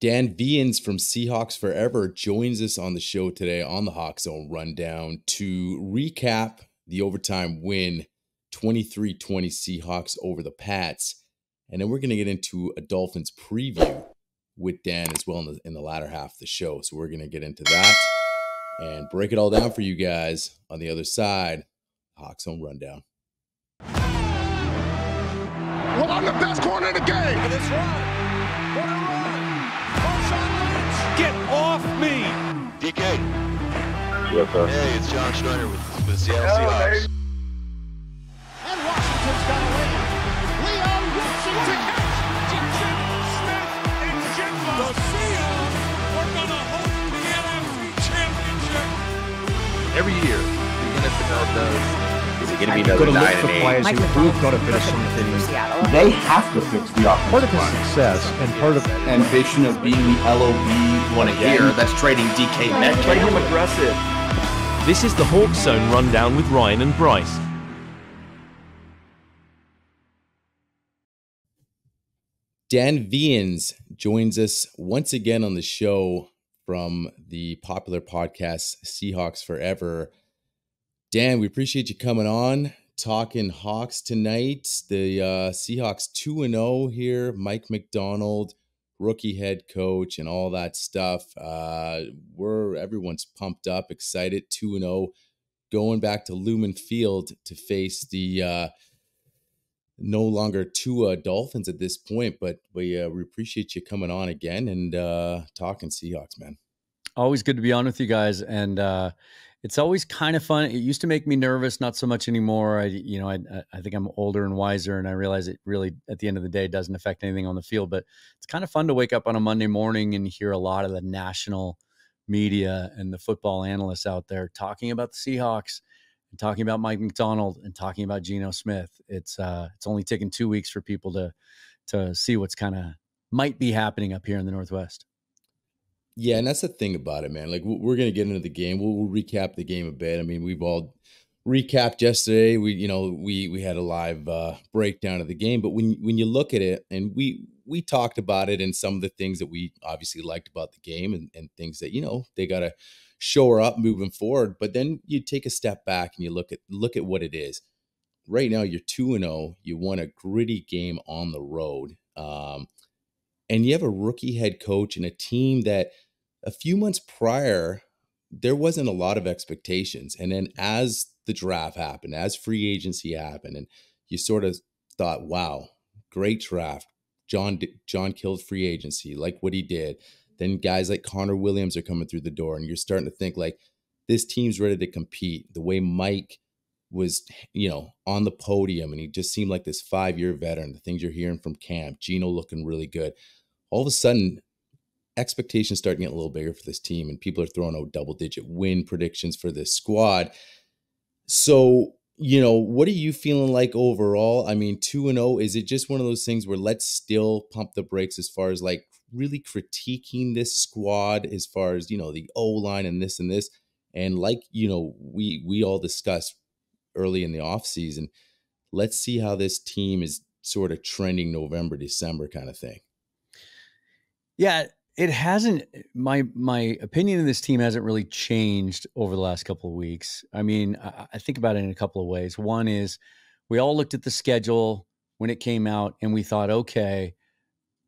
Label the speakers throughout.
Speaker 1: Viens from Seahawks Forever joins us on the show today on the Hawk Zone Rundown to recap the overtime win, 23-20 Seahawks over the Pats. And then we're going to get into a Dolphins preview with Dan as well in the latter half of the show. So we're going to get into that and break it all down for you guys on the other side. Hawk Zone Rundown.
Speaker 2: Well, I'm the best corner in the game.
Speaker 3: For this run. What a run. Get off me.
Speaker 4: DK.
Speaker 5: Yes, sir.
Speaker 4: Hey, it's John Schneider with the Seattle Seahawks.
Speaker 3: And Washington's got a lead. Leo Wilson to catch. Smith and Jimbo. The Seahawks are going to host the NFC Championship.
Speaker 5: Every year, the NFL does. Is it going to be another 9 and 8?
Speaker 6: Players who've got to finish something.
Speaker 7: They have to fix the offense.
Speaker 6: Part of his success and part of
Speaker 7: ambition of being the LOB
Speaker 5: Want to hear? That's trading DK Metcalf.
Speaker 7: Play him aggressive.
Speaker 8: This is the Hawks Zone Rundown with Ryan and Bryce.
Speaker 1: Viens joins us once again on the show from the popular podcast Seahawks Forever. Dan, we appreciate you coming on, talking Hawks tonight. The Seahawks 2-0 here. Mike McDonald, rookie head coach, and all that stuff. Everyone's pumped up, excited. 2-0, going back to Lumen Field to face the no longer Tua Dolphins at this point. But we appreciate you coming on again and talking Seahawks, man.
Speaker 9: Always good to be on with you guys, and it's always kind of fun. It used to make me nervous, not so much anymore. I think I'm older and wiser, and I realize it really, at the end of the day, doesn't affect anything on the field. But it's kind of fun to wake up on a Monday morning and hear a lot of the national media and the football analysts out there talking about the Seahawks and talking about Mike McDonald and talking about Geno Smith. It's only taken 2 weeks for people to see what's kind of might be happening up here in the Northwest.
Speaker 1: Yeah, and that's the thing about it, man. Like, we're going to get into the game. We'll recap the game a bit. I mean, we've all recapped yesterday. We had a live breakdown of the game. But when you look at it, and we talked about it and some of the things that we obviously liked about the game and things that, they got to shore up moving forward. But then you take a step back and you look at what it is. Right now, you're 2-0. You won a gritty game on the road. And you have a rookie head coach and a team that a few months prior, there wasn't a lot of expectations. And then as the draft happened, as free agency happened, and you sort of thought, wow, great draft. John killed free agency, like what he did. Then guys like Connor Williams are coming through the door, and you're starting to think like this team's ready to compete. The way Mike was, on the podium, and he just seemed like this 5-year veteran. The things you're hearing from camp, Geno looking really good. All of a sudden, expectations start getting a little bigger for this team, and people are throwing out double-digit win predictions for this squad. So, what are you feeling like overall? I mean, 2-0, is it just one of those things where let's still pump the brakes as far as like really critiquing this squad as far as, the O-line and this, and like, we all discussed early in the offseason, let's see how this team is sort of trending November, December kind of thing.
Speaker 9: Yeah, it hasn't. My opinion of this team hasn't really changed over the last couple of weeks. I mean, I think about it in a couple of ways. One is we all looked at the schedule when it came out and we thought, okay,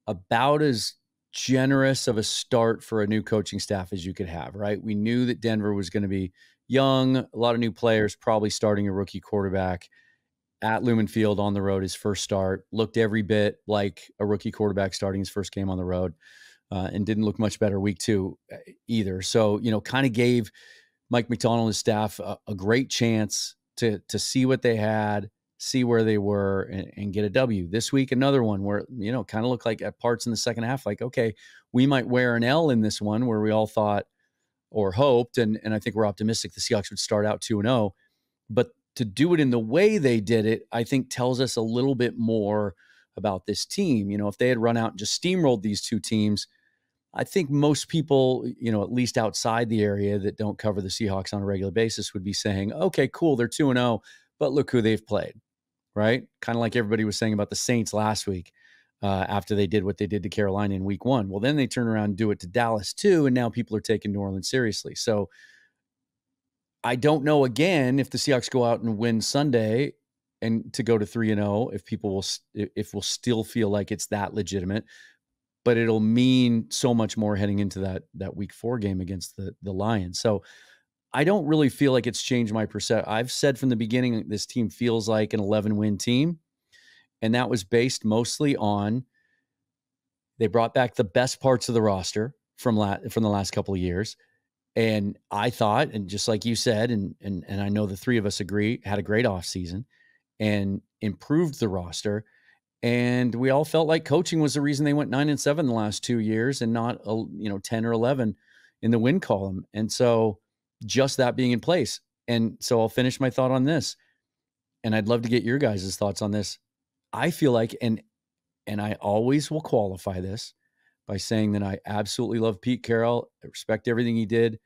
Speaker 9: about as generous of a start for a new coaching staff as you could have, right? We knew that Denver was going to be young, a lot of new players, probably starting a rookie quarterback at Lumen Field on the road, his first start, looked every bit like a rookie quarterback starting his first game on the road. And didn't look much better week 2 either. So, kind of gave Mike McDonald and his staff a great chance to see what they had, see where they were, and get a W. This week, another one where, kind of looked like at parts in the second half, like, okay, we might wear an L in this one where we all thought or hoped, and I think we're optimistic the Seahawks would start out 2-0. But to do it in the way they did it, I think tells us a little bit more about this team. If they had run out and just steamrolled these two teams, I think most people, at least outside the area that don't cover the Seahawks on a regular basis would be saying, okay, cool, they're 2-0, but look who they've played, right? Kind of like everybody was saying about the Saints last week. after they did what they did to Carolina in week 1. Well, then they turn around and do it to Dallas too, and now people are taking New Orleans seriously. So I don't know, again, if the Seahawks go out and win Sunday and to go to 3-0, if we'll still feel like it's that legitimate, but it'll mean so much more heading into that week 4 game against the Lions. So I don't really feel like it's changed my perception. I've said from the beginning, this team feels like an 11-win team. And that was based mostly on they brought back the best parts of the roster from the last couple of years. And I thought, and just like you said, and I know the three of us agree, had a great offseason and improved the roster. And we all felt like coaching was the reason they went 9-7 the last 2 years and not 10 or 11 in the win column. And so just that being in place. And so I'll finish my thought on this. And I'd love to get your guys' thoughts on this. I feel like, and I always will qualify this by saying that I absolutely love Pete Carroll. I respect everything he did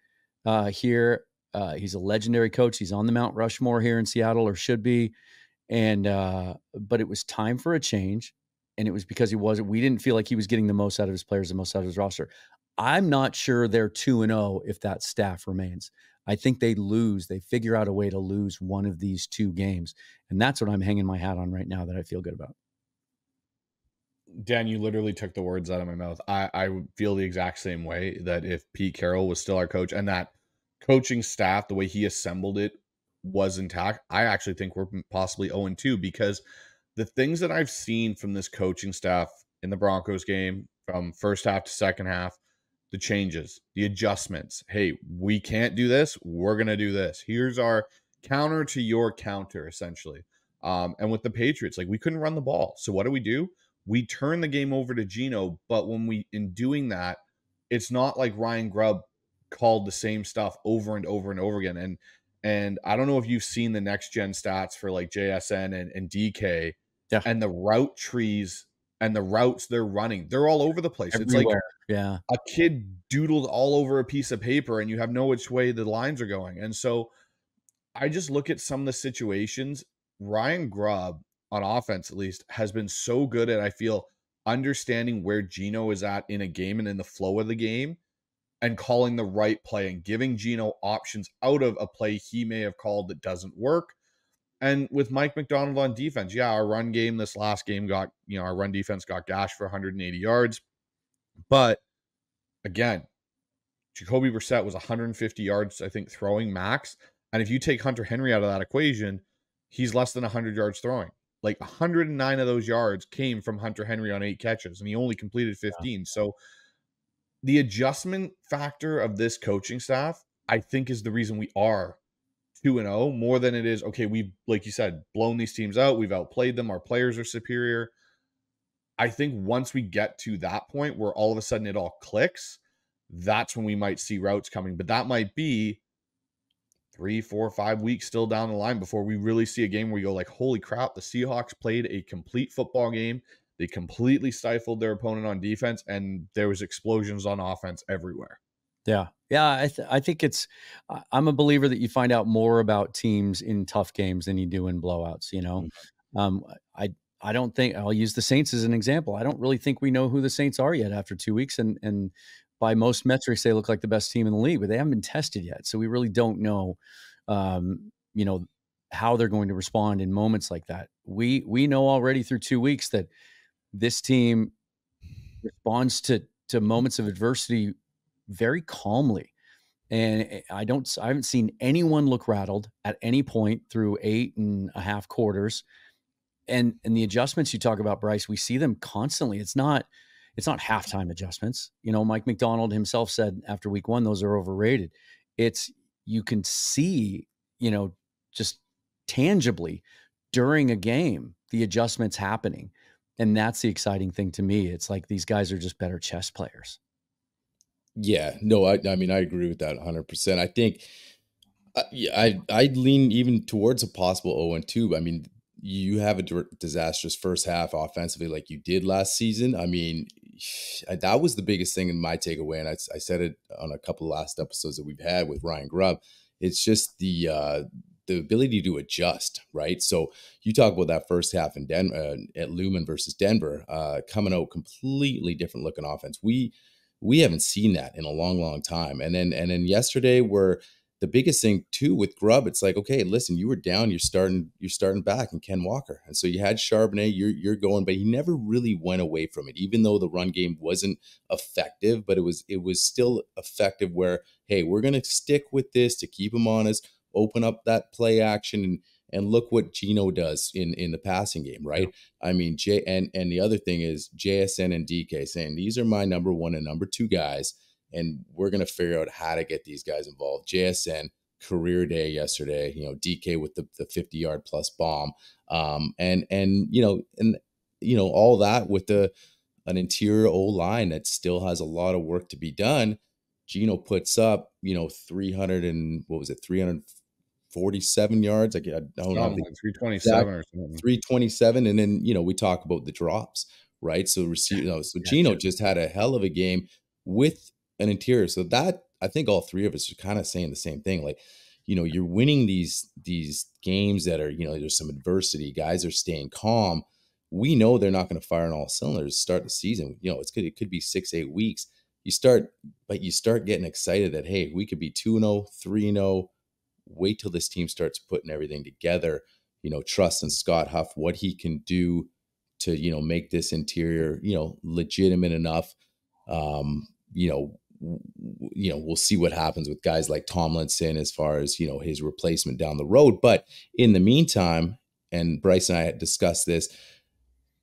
Speaker 9: here. He's a legendary coach. He's on the Mount Rushmore here in Seattle, or should be. And but it was time for a change, and it was because we didn't feel like he was getting the most out of his players, the most out of his roster. I'm not sure they're 2-0 if that staff remains. I think they figure out a way to lose one of these 2 games. And that's what I'm hanging my hat on right now that I feel good about.
Speaker 10: Dan, you literally took the words out of my mouth. I feel the exact same way, that if Pete Carroll was still our coach and that coaching staff, the way he assembled it, was intact, I actually think we're possibly 0-2, because the things that I've seen from this coaching staff in the Broncos game, from first half to second half, the changes, the adjustments. Hey, we can't do this. We're going to do this. Here's our counter to your counter, essentially. And with the Patriots, like, we couldn't run the ball. So what do? We turn the game over to Geno, but in doing that, it's not like Ryan Grubb called the same stuff over and over and over again. And I don't know if you've seen the next gen stats for like JSN and DK, and the route trees and the routes they're running. They're all over the place.
Speaker 9: Everywhere.
Speaker 10: It's like a kid doodled all over a piece of paper and you have no which way the lines are going. And so I just look at some of the situations. Ryan Grubb, on offense at least, has been so good at, I feel, understanding where Geno is at in a game and in the flow of the game, and calling the right play and giving Geno options out of a play he may have called that doesn't work. And with Mike McDonald on defense, our run game this last game our run defense got gashed for 180 yards. But again, Jacoby Brissett was 150 yards, I think, throwing max. And if you take Hunter Henry out of that equation, he's less than 100 yards throwing. Like 109 of those yards came from Hunter Henry on 8 catches, and he only completed 15. Yeah. So the adjustment factor of this coaching staff, I think, is the reason we are 2-0 more than it is, okay, we've, like you said, blown these teams out. We've outplayed them. Our players are superior. I think once we get to that point where all of a sudden it all clicks, that's when we might see routes coming. But that might be 3, 4, 5 weeks still down the line before we really see a game where you go like, holy crap, the Seahawks played a complete football game. They completely stifled their opponent on defense, and there was explosions on offense everywhere.
Speaker 9: Yeah. Yeah. I think I'm a believer that you find out more about teams in tough games than you do in blowouts. I don't think, I'll use the Saints as an example. I don't really think we know who the Saints are yet after 2 weeks. And by most metrics, they look like the best team in the league, but they haven't been tested yet. So we really don't know, how they're going to respond in moments like that. We know already through 2 weeks that this team responds to moments of adversity very calmly. And I haven't seen anyone look rattled at any point through 8.5 quarters. And the adjustments you talk about, Bryce, we see them constantly. It's not halftime adjustments. Mike McDonald himself said after week 1, those are overrated. You can see, just tangibly during a game, the adjustments happening. And that's the exciting thing to me. It's like these guys are just better chess players.
Speaker 1: Yeah, no, I mean, I agree with that 100%. I think I'd lean even towards a possible 0-2. I mean, you have a disastrous first half offensively like you did last season. I mean, that was the biggest thing in my takeaway. And I said it on a couple of last episodes that we've had with Ryan Grubb. It's just the the ability to adjust, right? So you talk about that first half in at Lumen versus Denver, coming out completely different looking offense. We haven't seen that in a long time. And then yesterday, where the biggest thing too with Grubb, it's like, okay, listen, you were down, you're starting back, and Ken Walker, and so you had Charbonnet, you're going, but he never really went away from it, even though the run game wasn't effective, but it was still effective. Where, hey, we're gonna stick with this to keep him honest, open up that play action, and look what Gino does in the passing game, right? Yeah. I mean, and the other thing is JSN and DK saying these are my number 1 and number 2 guys, and we're going to figure out how to get these guys involved. JSN, career day yesterday, DK with the 50-yard plus bomb. And all that with an interior O-line that still has a lot of work to be done. Gino puts up, 347 yards. I don't know.
Speaker 10: Like 327 or something.
Speaker 1: 327. And then, we talk about the drops, right? So Gino just had a hell of a game with an interior. So that, I think all three of us are kind of saying the same thing. Like, you're winning these games that are, there's some adversity. Guys are staying calm. We know they're not going to fire on all cylinders to start the season. It could be 6-8 weeks. You start getting excited that, hey, we could be 2-0, 3-0. Wait till this team starts putting everything together. Trust in Scott Huff, what he can do to, make this interior, legitimate enough. We'll see what happens with guys like Tomlinson as far as, his replacement down the road. But in the meantime, and Bryce and I had discussed this,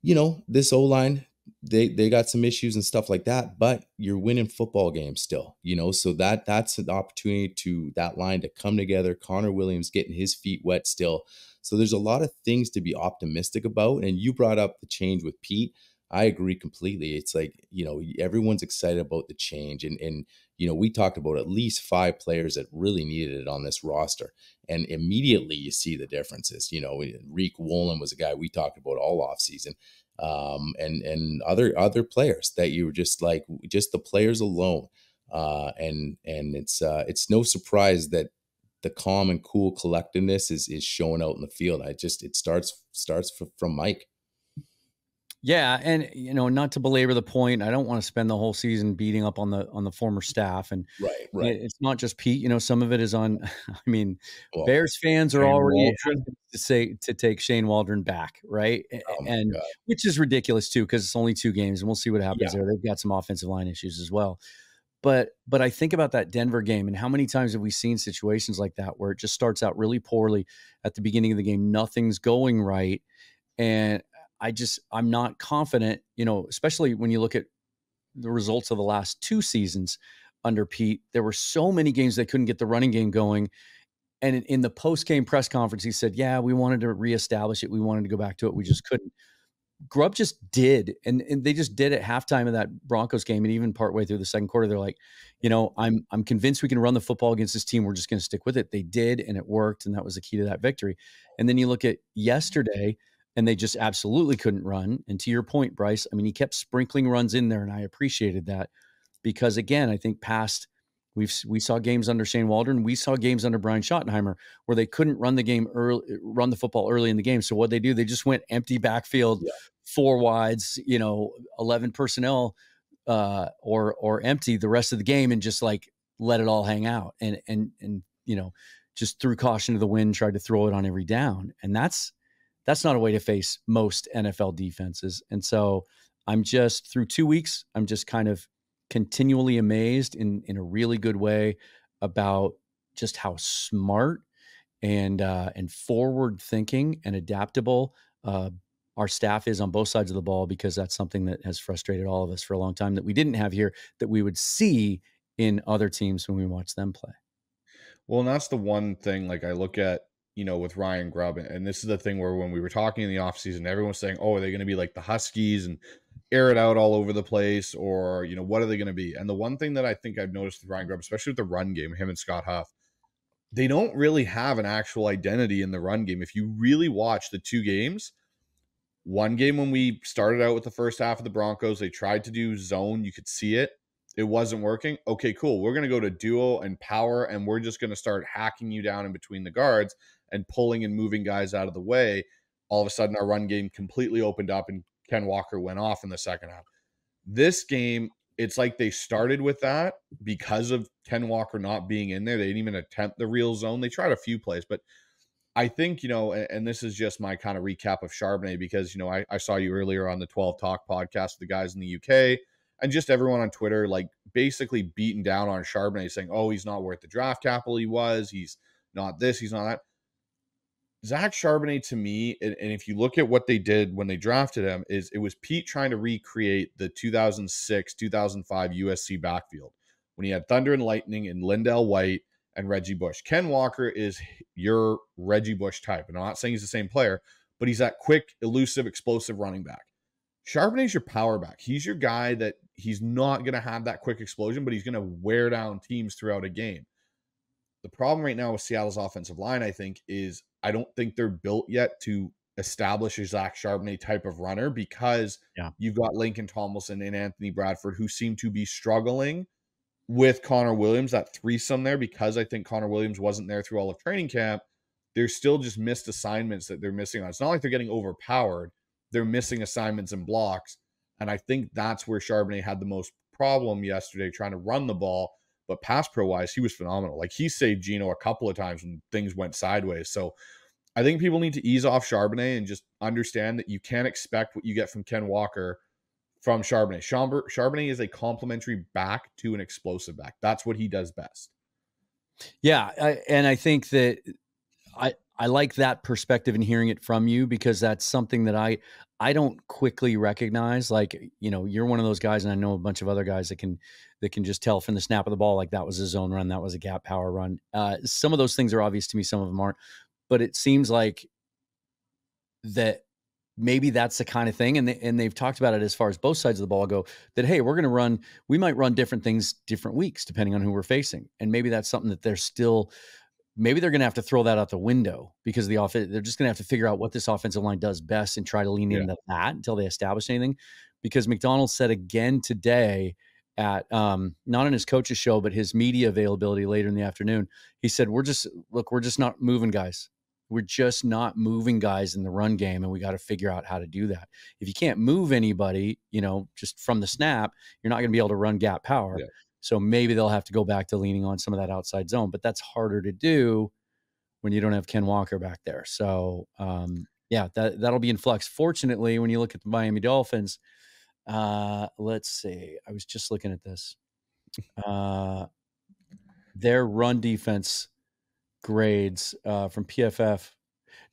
Speaker 1: this O-line, they got some issues and stuff like that, but you're winning football games still, so that's an opportunity to that line to come together. Connor Williams getting his feet wet still. So there's a lot of things to be optimistic about. And you brought up the change with Pete. I agree completely. It's like, everyone's excited about the change. And we talked about at least 5 players that really needed it on this roster. And immediately you see the differences. Reek Wolin was a guy we talked about all offseason. And other players that you were just like, just the players alone. And it's no surprise that the calm and cool collectedness is showing out in the field. It starts from Mike.
Speaker 9: Yeah. And, not to belabor the point, I don't want to spend the whole season beating up on the former staff. And
Speaker 1: right.
Speaker 9: It's not just Pete, some of it is on, Bears fans are already to take Shane Waldron back. Right. And God, which is ridiculous too, because it's only 2 games and we'll see what happens there. They've got some offensive line issues as well. But I think about that Denver game and how many times have we seen situations like that where it just starts out really poorly at the beginning of the game, nothing's going right. And I'm not confident, especially when you look at the results of the last 2 seasons under Pete. There were so many games they couldn't get the running game going. And in the post-game press conference, he said, yeah, we wanted to reestablish it. We wanted to go back to it. We just couldn't. Grubb just did. And they just did at halftime of that Broncos game. And even partway through the second quarter, they're like, I'm convinced we can run the football against this team. We're just going to stick with it. They did, and it worked. And that was the key to that victory. And then you look at yesterday, and they just absolutely couldn't run. And to your point, Bryce, he kept sprinkling runs in there, and I appreciated that because, again, I think we saw games under Shane Waldron. We saw games under Brian Schottenheimer where they couldn't run the football early in the game. So what they do, they just went empty backfield, 4 wides, 11 personnel, or empty the rest of the game and just like let it all hang out and just threw caution to the wind, tried to throw it on every down. And that's not a way to face most NFL defenses. And so I'm just through 2 weeks, I'm just kind of continually amazed in a really good way about just how smart and forward thinking and adaptable our staff is on both sides of the ball, because that's something that has frustrated all of us for a long time that we didn't have here, that we would see in other teams when we watch them play.
Speaker 10: Well, and that's the one thing, like I look at, with Ryan Grubb, and this is the thing where when we were talking in the offseason, everyone was saying, oh, are they going to be like the Huskies and air it out all over the place? Or, what are they going to be? And the one thing that I think I've noticed with Ryan Grubb, especially with the run game, him and Scott Huff, they don't really have an actual identity in the run game. If you really watch the 2 games, one game when we started out with the first half of the Broncos, they tried to do zone. You could see it. It wasn't working. Okay, cool. We're going to go to duo and power, and we're just going to start hacking you down in between the guards. and pulling and moving guys out of the way, all of a sudden our run game completely opened up and Ken Walker went off in the second half. This game, it's like they started with that because of Ken Walker not being in there. They didn't even attempt the real zone. They tried a few plays, but I think, and this is just my kind of recap of Charbonnet because, I saw you earlier on the 12 Talk podcast with the guys in the UK and just everyone on Twitter, like basically beating down on Charbonnet saying, oh, he's not worth the draft capital he was. He's not this, he's not that. Zach Charbonnet to me, and if you look at what they did when they drafted him, it was Pete trying to recreate the 2006, 2005 USC backfield when he had Thunder and Lightning and Lindell White and Reggie Bush. Ken Walker is your Reggie Bush type. And I'm not saying he's the same player, but he's that quick, elusive, explosive running back. Charbonnet's your power back. He's your guy that he's not going to have that quick explosion, but he's going to wear down teams throughout a game. The problem right now with Seattle's offensive line, I think, is I don't think they're built yet to establish a Zach Charbonnet type of runner because you've got Lincoln Tomlinson and Anthony Bradford who seem to be struggling with Connor Williams, that threesome there, because I think Connor Williams wasn't there through all of training camp. There's still just missed assignments that they're missing on. It's not like they're getting overpowered. They're missing assignments and blocks. And I think that's where Charbonnet had the most problem yesterday trying to run the ball. But pass pro-wise, he was phenomenal. Like, he saved Geno a couple of times when things went sideways. So I think people need to ease off Charbonnet and just understand that you can't expect what you get from Ken Walker from Charbonnet. Charbonnet is a complementary back to an explosive back. That's what he does best.
Speaker 9: Yeah, and I think that I like that perspective and hearing it from you because that's something that I don't quickly recognize. Like, you're one of those guys, and I know a bunch of other guys that can just tell from the snap of the ball, like that was a zone run, that was a gap power run. Some of those things are obvious to me, some of them aren't. But it seems like that maybe that's the kind of thing. And they've talked about it as far as both sides of the ball go that, hey, we might run different things, different weeks, depending on who we're facing. And maybe that's something that maybe they're going to have to throw that out the window because they're just going to have to figure out what this offensive line does best and try to lean into that until they establish anything. Because McDonald said again today at, not on his coach's show, but his media availability later in the afternoon, he said, we're just not moving guys. We're just not moving guys in the run game, and we got to figure out how to do that. If you can't move anybody, just from the snap, you're not going to be able to run gap power. Yeah. So maybe they'll have to go back to leaning on some of that outside zone, but that's harder to do when you don't have Ken Walker back there. So, that'll be in flux. Fortunately, when you look at the Miami Dolphins, let's see. I was just looking at this. Their run defense grades from PFF.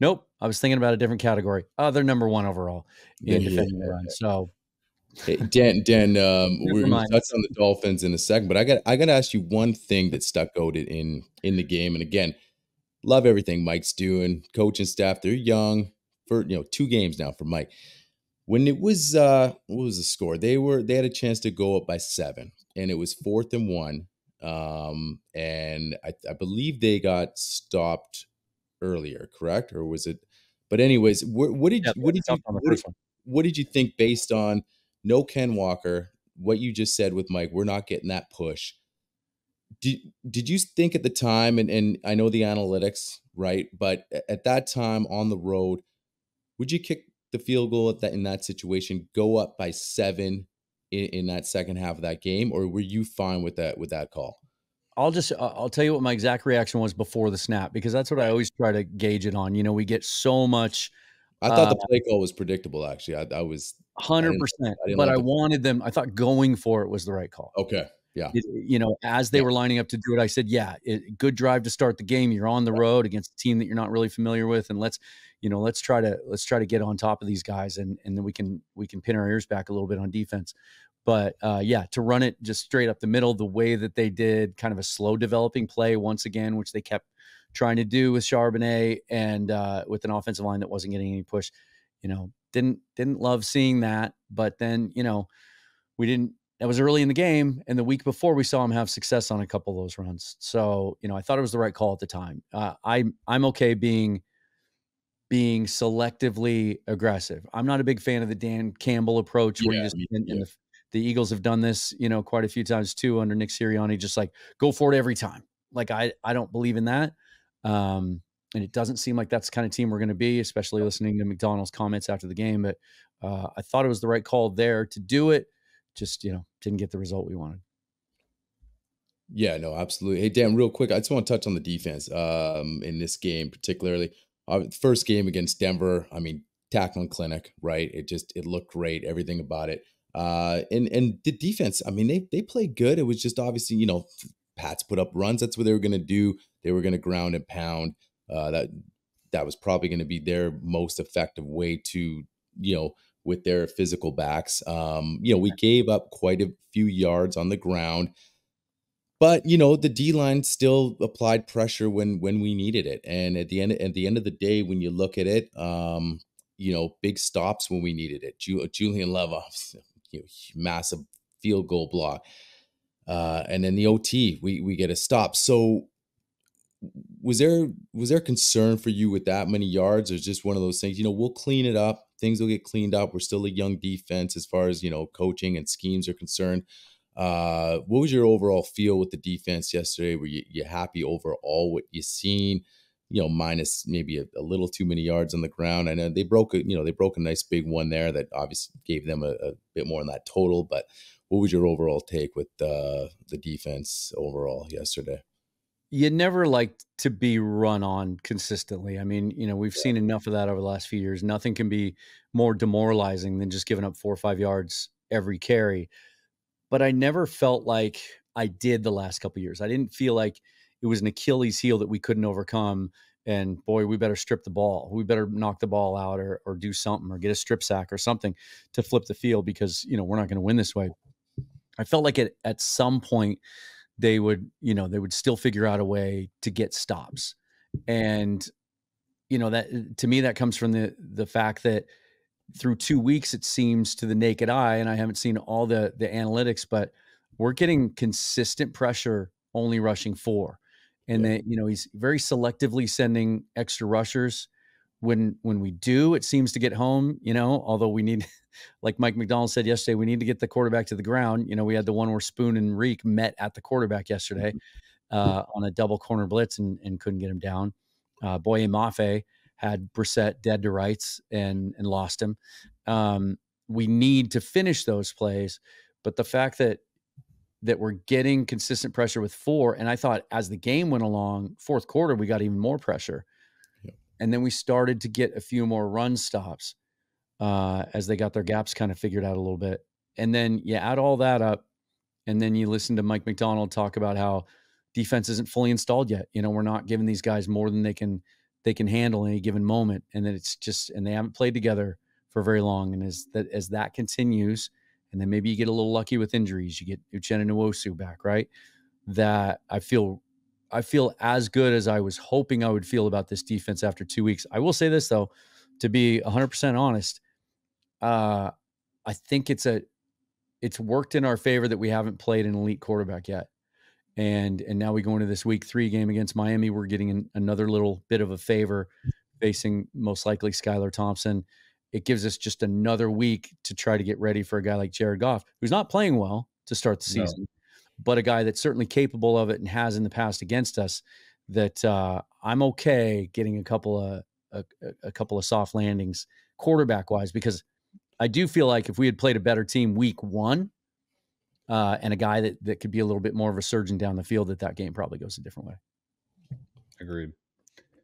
Speaker 9: Nope. I was thinking about a different category. They're number one overall in defending the run. So,
Speaker 1: hey, Dan, we're going to touch on the Dolphins in a second, but I got to ask you one thing that stuck out in the game. And again, love everything Mike's doing. Coaching staff, they're young for 2 games now for Mike. When it was what was the score? They had a chance to go up by 7, and it was 4th and 1. And I believe they got stopped earlier, correct? Or was it? But anyways, what did you think based on no Ken Walker, what you just said with Mike, we're not getting that push. Did you think at the time, and I know the analytics, right? But at that time on the road, would you kick the field goal in that situation, go up by 7 in that second half of that game, or were you fine with that call?
Speaker 9: I'll tell you what my exact reaction was before the snap, because that's what I always try to gauge it on. We get so much.
Speaker 1: I thought the play call was predictable. Actually, I was
Speaker 9: 100%, but I wanted them. I thought going for it was the right call.
Speaker 1: Okay. Yeah.
Speaker 9: As they were lining up to do it, I said, good drive to start the game. You're on the road against a team that you're not really familiar with. And let's try to get on top of these guys. And then we can pin our ears back a little bit on defense. But to run it just straight up the middle, the way that they did, kind of a slow developing play once again, which they kept trying to do with Charbonnet and with an offensive line that wasn't getting any push, didn't love seeing that. But then, that was early in the game, and the week before we saw him have success on a couple of those runs. So, I thought it was the right call at the time. I'm okay being selectively aggressive. I'm not a big fan of the Dan Campbell approach where you just the Eagles have done this, quite a few times too under Nick Sirianni, just like go for it every time. Like I don't believe in that. And it doesn't seem like that's the kind of team we're going to be, especially listening to McDonald's comments after the game. But I thought it was the right call there to do it. Just, didn't get the result we wanted.
Speaker 1: Yeah, no, absolutely. Hey, Dan, real quick, I just want to touch on the defense in this game, particularly. First game against Denver, I mean, tackling clinic, right? It looked great, everything about it. And the defense, I mean, they played good. It was just obviously, Pats put up runs. That's what they were going to do. They were going to ground and pound. That was probably going to be their most effective way to, with their physical backs. We gave up quite a few yards on the ground. But the D line still applied pressure when we needed it, and at the end of the day, when you look at it, big stops when we needed it. Julian Love, massive field goal block, and then the OT, we get a stop. So was there concern for you with that many yards, or is just one of those things? We'll clean it up. Things will get cleaned up. We're still a young defense as far as coaching and schemes are concerned. What was your overall feel with the defense yesterday? Were you happy overall what you seen? Minus maybe a little too many yards on the ground. I know they broke a nice big one there that obviously gave them a bit more in that total. But what was your overall take with the defense overall yesterday?
Speaker 9: You never like to be run on consistently. I mean, we've seen enough of that over the last few years. Nothing can be more demoralizing than just giving up 4 or 5 yards every carry. But I never felt like I did the last couple of years. I didn't feel like it was an Achilles heel that we couldn't overcome. And boy, we better strip the ball. We better knock the ball out or do something or get a strip sack or something to flip the field because, we're not going to win this way. I felt like at some point they would still figure out a way to get stops. And, that to me, that comes from the fact that through 2 weeks, it seems to the naked eye, and I haven't seen all the analytics, but we're getting consistent pressure, only rushing 4. And that, he's very selectively sending extra rushers. When we do, it seems to get home, although we need, like Mike McDonald said yesterday, we need to get the quarterback to the ground. We had the one where Spoon and Reek met at the quarterback yesterday on a double corner blitz and couldn't get him down. Boye Mafe had Brissett dead to rights and lost him. We need to finish those plays, but the fact that we're getting consistent pressure with 4, and I thought as the game went along, fourth quarter, we got even more pressure. Yeah. And then we started to get a few more run stops as they got their gaps kind of figured out a little bit. And then you add all that up, and then you listen to Mike McDonald talk about how defense isn't fully installed yet. We're not giving these guys more than they can handle in any given moment. And then and they haven't played together for very long. And as that continues, and then maybe you get a little lucky with injuries, you get Uchenna Nwosu back, right? That I feel as good as I was hoping I would feel about this defense after 2 weeks. I will say this though, to be 100% honest, I think it's worked in our favor that we haven't played an elite quarterback yet. And now we go into this week 3 game against Miami. We're getting another little bit of a favor facing most likely Skylar Thompson. It gives us just another week to try to get ready for a guy like Jared Goff, who's not playing well to start the season, but a guy that's certainly capable of it and has in the past against us. That I'm okay getting a couple of soft landings quarterback wise, because I do feel like if we had played a better team week 1, and a guy that could be a little bit more of a surgeon down the field, that game probably goes a different way.
Speaker 10: Agreed.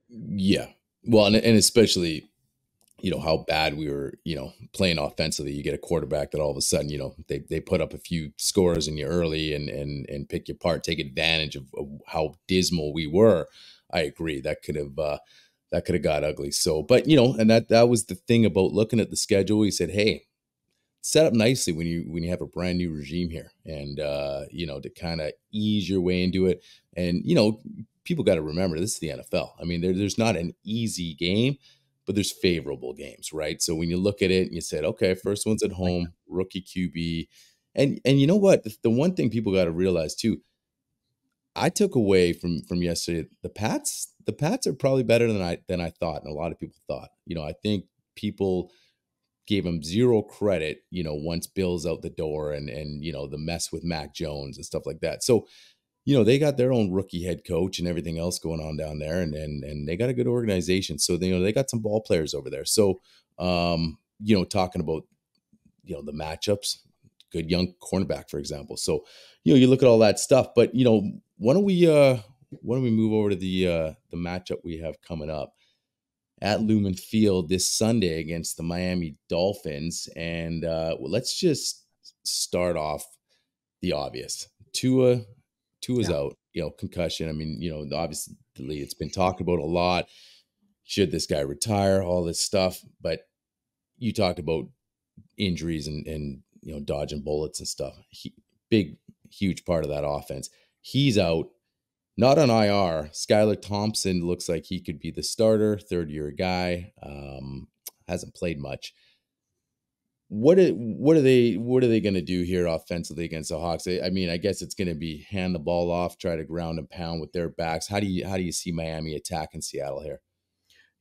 Speaker 1: Yeah. Well, and especially, how bad we were, playing offensively. You get a quarterback that all of a sudden, they put up a few scores in you early and pick you apart, take advantage of how dismal we were. I agree. That could have got ugly. So, but, and that was the thing about looking at the schedule. We said, hey, set up nicely when you have a brand new regime here, and to kind of ease your way into it. And people got to remember, this is the NFL. I mean, there's not an easy game, but there's favorable games, right? So when you look at it and you said, okay, first one's at home, rookie QB, and you know what? The one thing people got to realize too, I took away from yesterday, the Pats are probably better than I thought, and a lot of people thought. I think people gave him zero credit, once Bill's out the door and the mess with Mac Jones and stuff like that. So they got their own rookie head coach and everything else going on down there, and they got a good organization. So they got some ball players over there. So talking about the matchups, good young cornerback, for example. So you look at all that stuff, but why don't we move over to the matchup we have coming up at Lumen Field this Sunday against the Miami Dolphins, and let's just start off the obvious. Tua's out, concussion. I mean, obviously it's been talked about a lot. Should this guy retire? All this stuff, but you talked about injuries and dodging bullets and stuff. Huge part of that offense. He's out, not on IR. Skylar Thompson looks like he could be the starter, third-year guy. Hasn't played much. What are they going to do here offensively against the Hawks? I mean, I guess it's going to be hand the ball off, try to ground and pound with their backs. How do you see Miami attacking Seattle here?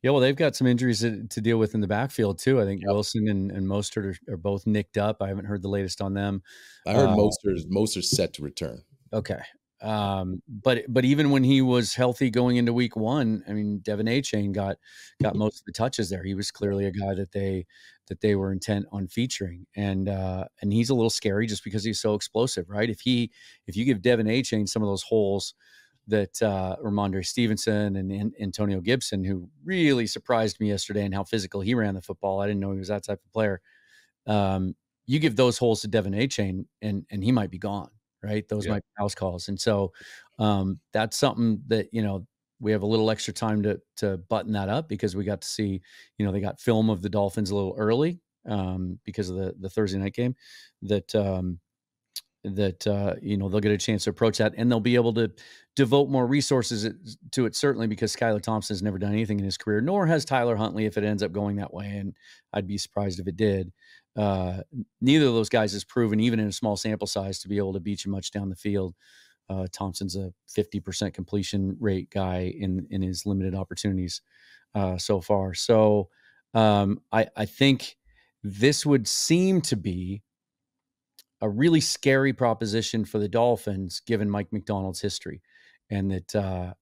Speaker 9: Yeah, well, they've got some injuries to deal with in the backfield too. I think Wilson and Mostert are both nicked up. I haven't heard the latest on them.
Speaker 1: I heard Mostert's set to return.
Speaker 9: Okay. But even when he was healthy going into week 1, I mean, Devin Achane got most of the touches there. He was clearly a guy that they were intent on featuring. And he's a little scary just because he's so explosive, right? If you give Devin Achane some of those holes that Ramondre Stevenson and Antonio Gibson, who really surprised me yesterday and how physical he ran the football. I didn't know he was that type of player. You give those holes to Devin Achane and he might be gone, right? Those might be house calls. And so that's something that, we have a little extra time to button that up because we got to see, they got film of the Dolphins a little early because of the Thursday night game that they'll get a chance to approach that and they'll be able to devote more resources to it, certainly because Skylar Thompson has never done anything in his career, nor has Tyler Huntley if it ends up going that way. And I'd be surprised if it did. Neither of those guys has proven, even in a small sample size, to be able to beat you much down the field. Thompson's a 50% completion rate guy in his limited opportunities so far. So I think this would seem to be a really scary proposition for the Dolphins, given Mike Macdonald's history, and that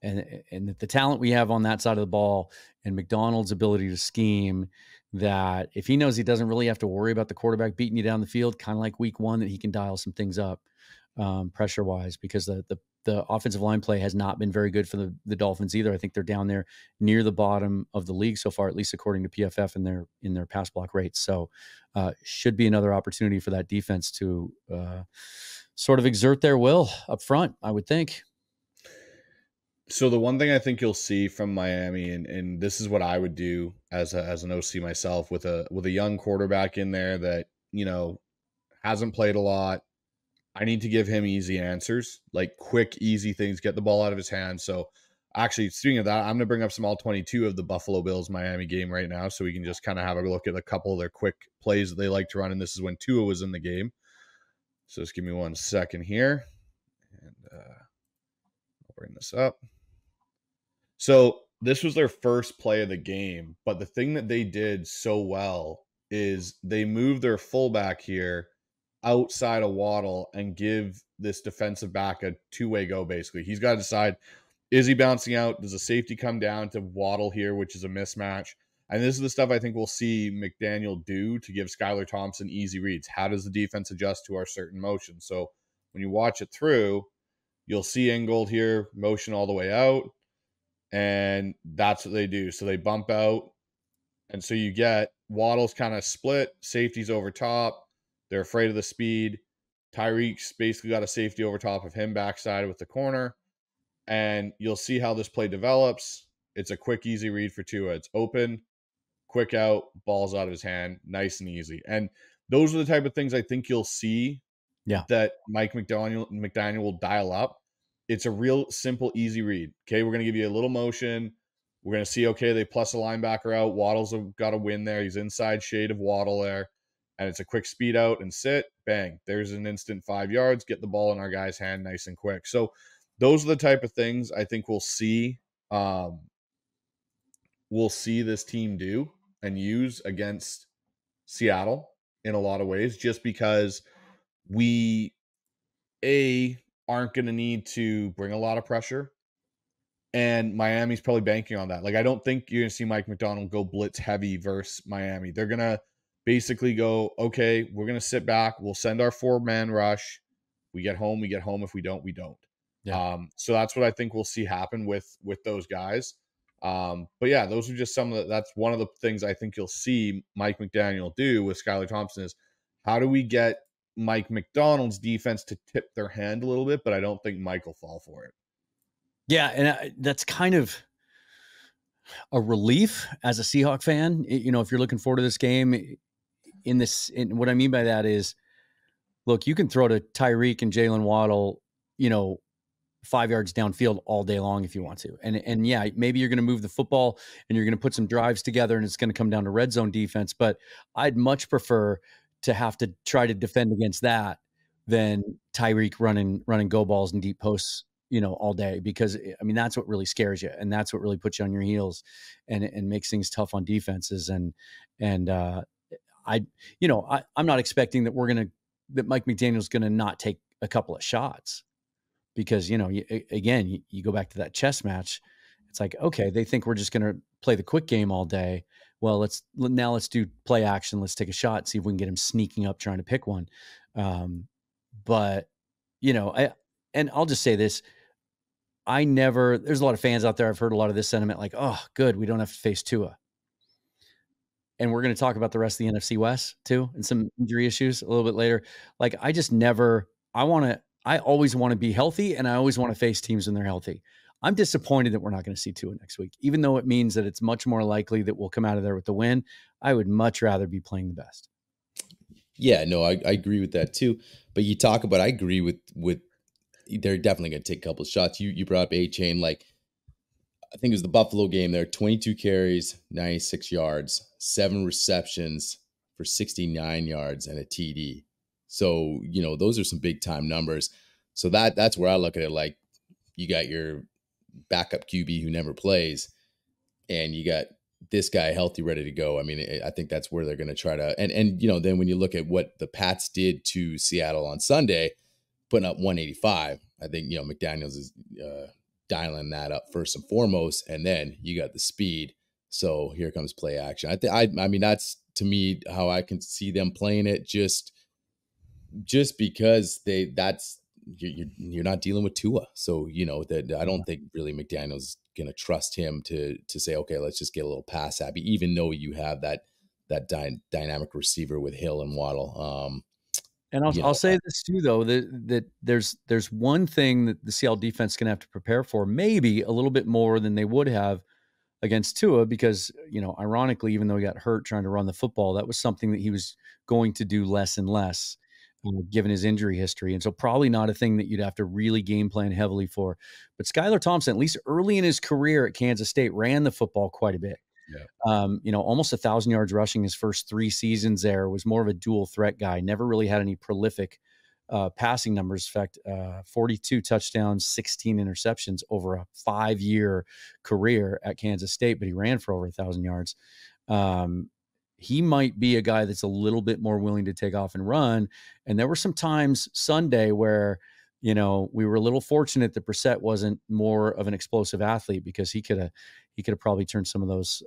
Speaker 9: and that the talent we have on that side of the ball and Macdonald's ability to scheme, that if he knows he doesn't really have to worry about the quarterback beating you down the field, kind of like week 1, that he can dial some things up pressure wise, because the offensive line play has not been very good for the Dolphins either. I think they're down there near the bottom of the league so far, at least according to PFF in their pass block rates. So should be another opportunity for that defense to sort of exert their will up front, I would think.
Speaker 10: So the one thing I think you'll see from Miami, and this is what I would do as an OC myself, with a young quarterback in there that, hasn't played a lot, I need to give him easy answers, like quick, easy things, get the ball out of his hands. So actually, speaking of that, I'm going to bring up some all 22 of the Buffalo Bills Miami game right now, so we can just kind of have a look at a couple of their quick plays that they like to run. And this is when Tua was in the game. So just give me 1 second here, and I'll bring this up. So this was their first play of the game, but the thing that they did so well is they moved their fullback here outside of Waddle and give this defensive back a two-way go, basically. He's got to decide, is he bouncing out? Does a safety come down to Waddle here, which is a mismatch? And this is the stuff I think we'll see McDaniel do to give Skylar Thompson easy reads. How does the defense adjust to our certain motion? So when you watch it through, you'll see Ingold here motion all the way out, and that's what they do. So they bump out, and so you get Waddle's kind of split, safety's over top. They're afraid of the speed. Tyreek's basically got a safety over top of him backside with the corner. And you'll see how this play develops. It's a quick, easy read for Tua. It's open, quick out, ball's out of his hand, nice and easy. And those are the type of things I think you'll see that Mike McDaniel will dial up. It's a real simple, easy read. Okay, we're going to give you a little motion. We're going to see, okay, they plus a linebacker out. Waddle's got a win there. He's inside shade of Waddle there. And it's a quick speed out and sit, bang. There's an instant 5 yards, get the ball in our guy's hand nice and quick. So those are the type of things I think we'll see this team do and use against Seattle in a lot of ways, just because we aren't going to need to bring a lot of pressure. And Miami's probably banking on that. Like, I don't think you're going to see Mike McDonald go blitz heavy versus Miami. They're going to basically go, okay, we're going to sit back. We'll send our 4-man rush. We get home. We get home. If we don't, we don't.
Speaker 9: Yeah.
Speaker 10: So that's what I think we'll see happen with those guys. But yeah, those are just that's one of the things I think you'll see Mike McDaniel do with Skylar Thompson is how do we get Mike McDonald's defense to tip their hand a little bit, but I don't think Mike will fall for it.
Speaker 9: Yeah, and that's kind of a relief as a Seahawk fan. If you're looking forward to this game, what I mean by that is, look, you can throw to Tyreek and Jalen Waddle, 5 yards downfield all day long if you want to. And yeah, maybe you're going to move the football and you're going to put some drives together and it's going to come down to red zone defense. But I'd much prefer to have to try to defend against that than Tyreek running go balls and deep posts, all day, because I mean, that's what really scares you. And that's what really puts you on your heels and makes things tough on defenses. And I'm not expecting that that Mike McDaniel's going to not take a couple of shots. Because, you go back to that chess match. It's like, okay, they think we're just going to play the quick game all day. Well, let's do play action. Let's take a shot, see if we can get him sneaking up, trying to pick one. But, I'll just say this. There's a lot of fans out there. I've heard a lot of this sentiment like, oh, good, we don't have to face Tua. And we're going to talk about the rest of the NFC West too, and some injury issues a little bit later. Like, I always want to be healthy, and I always want to face teams when they're healthy. I'm disappointed that we're not going to see Tua next week, even though it means that it's much more likely that we'll come out of there with the win. I would much rather be playing the best.
Speaker 1: Yeah, no, I agree with that too. But you talk about, I agree with they're definitely going to take a couple of shots. You brought up A-Chain, like I think it was the Buffalo game there, 22 carries, 96 yards, 7 receptions for 69 yards and a TD. So, those are some big time numbers. So that's where I look at it. Like, you got your backup QB who never plays, and you got this guy healthy, ready to go. I mean, I think that's where they're going to try to, and then when you look at what the Pats did to Seattle on Sunday, putting up 185, I think, McDaniels is dialing that up first and foremost, and then you got the speed. So here comes play action. I mean, that's to me how I can see them playing it, just because you're not dealing with Tua. So, that I don't think really McDaniel's going to trust him to say, okay, let's just get a little pass happy, even though you have that dynamic receiver with Hill and Waddle.
Speaker 9: And I'll say this too, though, that there's one thing that the Seattle defense is going to have to prepare for, maybe a little bit more than they would have against Tua, because, ironically, even though he got hurt trying to run the football, that was something that he was going to do less and less, given his injury history. And so probably not a thing that you'd have to really game plan heavily for. But Skylar Thompson, at least early in his career at Kansas State, ran the football quite a bit. Yeah. Almost 1,000 yards rushing his first 3 seasons there, was more of a dual threat guy, never really had any prolific passing numbers. In fact, 42 touchdowns, 16 interceptions over a 5-year career at Kansas State, but he ran for over 1,000 yards. He might be a guy that's a little bit more willing to take off and run. And there were some times Sunday where, we were a little fortunate that Brissett wasn't more of an explosive athlete, because he could have probably turned some of those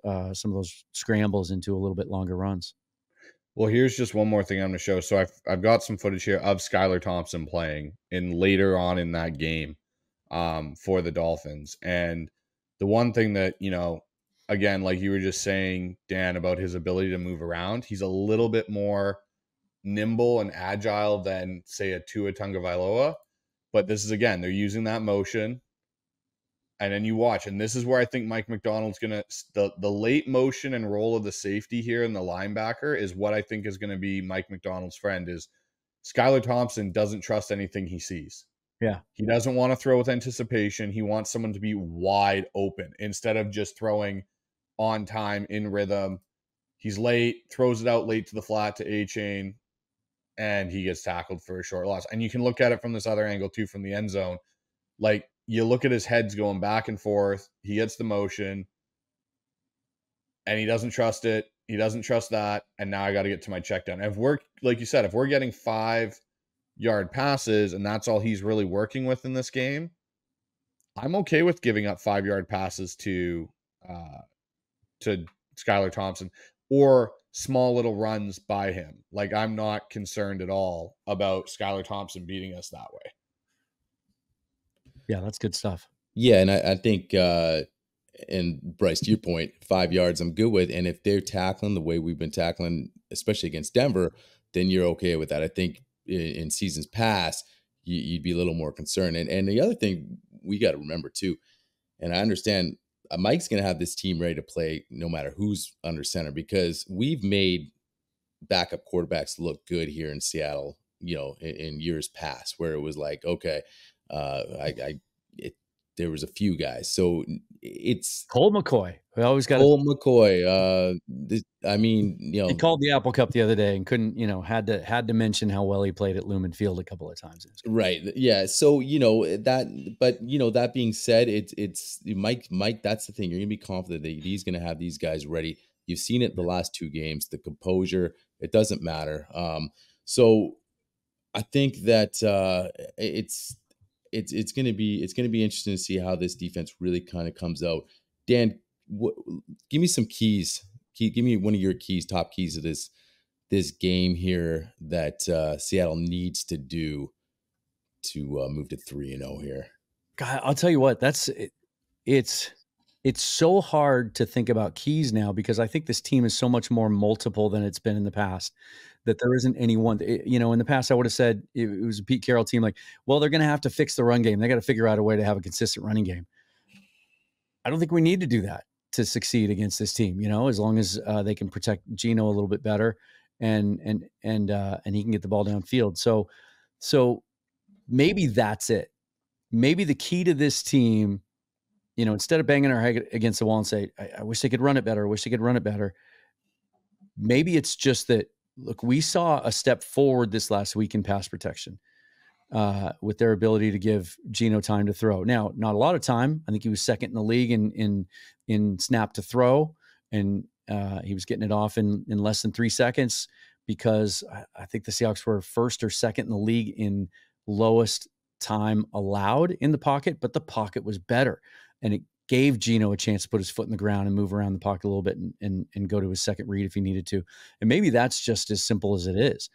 Speaker 9: scrambles into a little bit longer runs.
Speaker 10: Well, here's just one more thing I'm going to show. So I've got some footage here of Skylar Thompson playing later on in that game for the Dolphins. And the one thing that, again, like you were just saying, Dan, about his ability to move around, he's a little bit more nimble and agile than, say, a Tua Tagovailoa. But this is, again, they're using that motion. And then you watch, and this is where I think Mike McDonald's going to, the late motion and role of the safety here and the linebacker is what I think is going to be Mike McDonald's friend. Is Skylar Thompson doesn't trust anything he sees.
Speaker 9: Yeah.
Speaker 10: He doesn't want to throw with anticipation. He wants someone to be wide open instead of just throwing on time, in rhythm. He's late, throws it out late to the flat to A-Chain, and he gets tackled for a short loss. And you can look at it from this other angle too, from the end zone. Like, you look at his heads going back and forth. He gets the motion, and he doesn't trust it. He doesn't trust that. And now I got to get to my check down. If we're, like you said, if we're getting 5 yard passes, and that's all he's really working with in this game, I'm okay with giving up 5-yard passes to Skylar Thompson or small little runs by him. Like, I'm not concerned at all about Skylar Thompson beating us that way.
Speaker 9: Yeah, that's good stuff.
Speaker 1: Yeah, and I think, and Bryce, to your point, 5 yards I'm good with. And if they're tackling the way we've been tackling, especially against Denver, then you're okay with that. I think in seasons past, you'd be a little more concerned. And the other thing we got to remember too, and I understand Mike's going to have this team ready to play no matter who's under center, because we've made backup quarterbacks look good here in Seattle, in years past, where it was like, okay, there was a few guys. So it's
Speaker 9: Colt McCoy. We always got
Speaker 1: Colt McCoy.
Speaker 9: He called the Apple Cup the other day and couldn't, had to mention how well he played at Lumen Field a couple of times.
Speaker 1: Right. Yeah. So, that being said, it's Mike, that's the thing. You're going to be confident that he's going to have these guys ready. You've seen it the last 2 games, the composure, it doesn't matter. So I think that it's going to be interesting to see how this defense really kind of comes out. Dan, give me some keys. Give me one of your keys, top keys of this game here that Seattle needs to do to move to 3-0 here.
Speaker 9: God, I'll tell you what, it's so hard to think about keys now, because I think this team is so much more multiple than it's been in the past, that there isn't any one. In the past, I would have said it was a Pete Carroll team, like, well, they're going to have to fix the run game. They got to figure out a way to have a consistent running game. I don't think we need to do that to succeed against this team, as long as they can protect Geno a little bit better and he can get the ball downfield. So maybe that's it. Maybe the key to this team, instead of banging our head against the wall and say, I wish they could run it better. I wish they could run it better. Maybe it's just that, look, we saw a step forward this last week in pass protection with their ability to give Geno time to throw. Now, not a lot of time. I think he was second in the league in snap to throw, and he was getting it off in less than 3 seconds, because I think the Seahawks were first or second in the league in lowest time allowed in the pocket, but the pocket was better, and it gave Geno a chance to put his foot in the ground and move around the pocket a little bit and go to his second read if he needed to. And maybe that's just as simple as it is,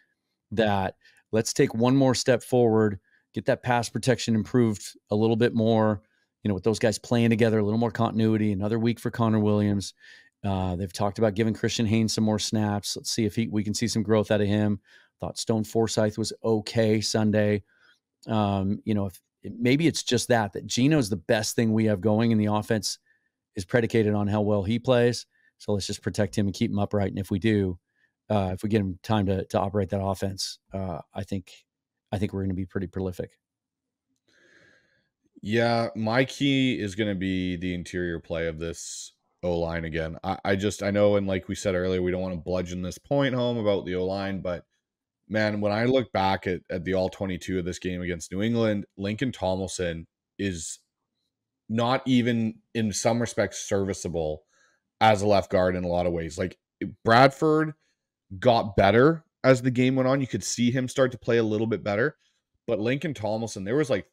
Speaker 9: that let's take one more step forward, get that pass protection improved a little bit more, with those guys playing together, a little more continuity. Another week for Connor Williams. They've talked about giving Christian Haynes some more snaps. Let's see if we can see some growth out of him. Thought Stone Forsythe was okay Sunday. If maybe it's just that Geno's the best thing we have going, and the offense is predicated on how well he plays. So let's just protect him and keep him upright. And if we do, if we get him time to operate that offense, I think we're going to be pretty prolific.
Speaker 10: Yeah, my key is going to be the interior play of this O-line again. I know, and like we said earlier, we don't want to bludgeon this point home about the O-line, but man, when I look back at the all-22 of this game against New England, Lincoln Tomlinson is not even in some respects serviceable as a left guard in a lot of ways. Like, Bradford got better as the game went on. You could see him start to play a little bit better. But Lincoln Tomlinson, there was I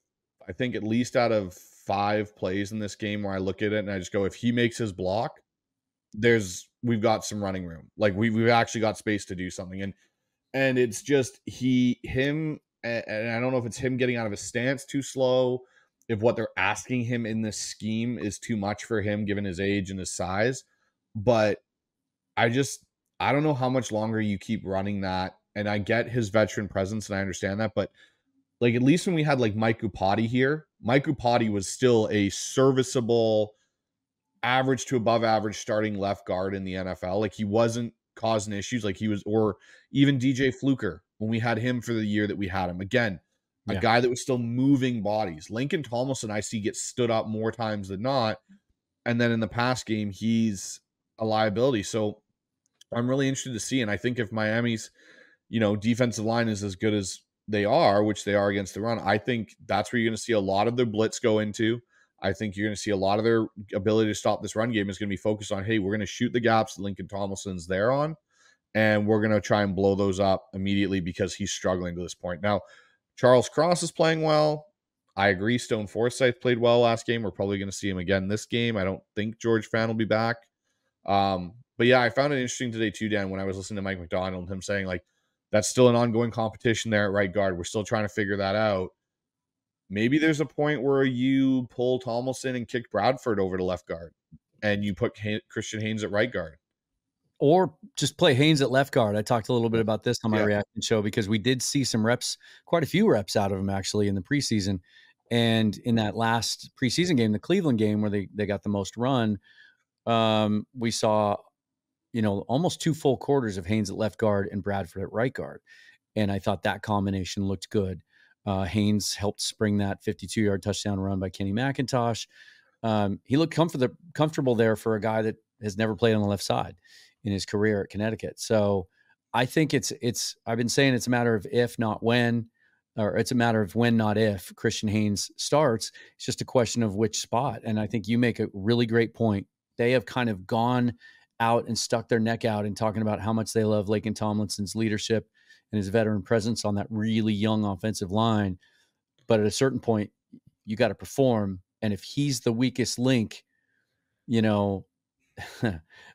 Speaker 10: think at least out of 5 plays in this game where I look at it and I just go, if he makes his block, we've got some running room. Like, we've actually got space to do something. And it's just him, and I don't know if it's him getting out of his stance too slow, if what they're asking him in this scheme is too much for him given his age and his size. But I don't know how much longer you keep running that. And I get his veteran presence and I understand that, but like, at least when we had like Mike Upati here, Mike Upati was still a serviceable, average to above average starting left guard in the NFL. Like, he wasn't causing issues like he was, or even DJ Fluker when we had him for the year that we had him. Again, a guy that was still moving bodies. Lincoln Tomlinson, I see, gets stood up more times than not. And then in the pass game, he's a liability. So I'm really interested to see. And I think if Miami's, defensive line is as good as they are, which they are against the run, I think that's where you're going to see a lot of their blitz go into. I think you're going to see a lot of their ability to stop this run game is going to be focused on, hey, we're going to shoot the gaps that Lincoln Tomlinson's there on, and we're going to try and blow those up immediately because he's struggling to this point. Now, Charles Cross is playing well. I agree. Stone Forsythe played well last game. We're probably going to see him again this game. I don't think George Fan will be back. But yeah, I found it interesting today too, Dan, when I was listening to Mike McDonald and him saying like, that's still an ongoing competition there at right guard. We're still trying to figure that out. Maybe there's a point where you pull Tomlinson and kick Bradford over to left guard and you put Christian Haynes at right guard.
Speaker 9: Or just play Haynes at left guard. I talked a little bit about this on my reaction show because we did see some reps, quite a few reps out of him actually in the preseason. And in that last preseason game, the Cleveland game where they got the most run, we saw, almost 2 full quarters of Haynes at left guard and Bradford at right guard. And I thought that combination looked good. Haynes helped spring that 52-yard touchdown run by Kenny McIntosh. He looked comfortable there for a guy that has never played on the left side in his career at Connecticut. So I think I've been saying it's a matter of if, not when, or it's a matter of when, not if Christian Haynes starts. It's just a question of which spot. And I think you make a really great point. They have kind of gone out and stuck their neck out and talking about how much they love Laken Tomlinson's leadership and his veteran presence on that really young offensive line. But at a certain point, you got to perform. And if he's the weakest link,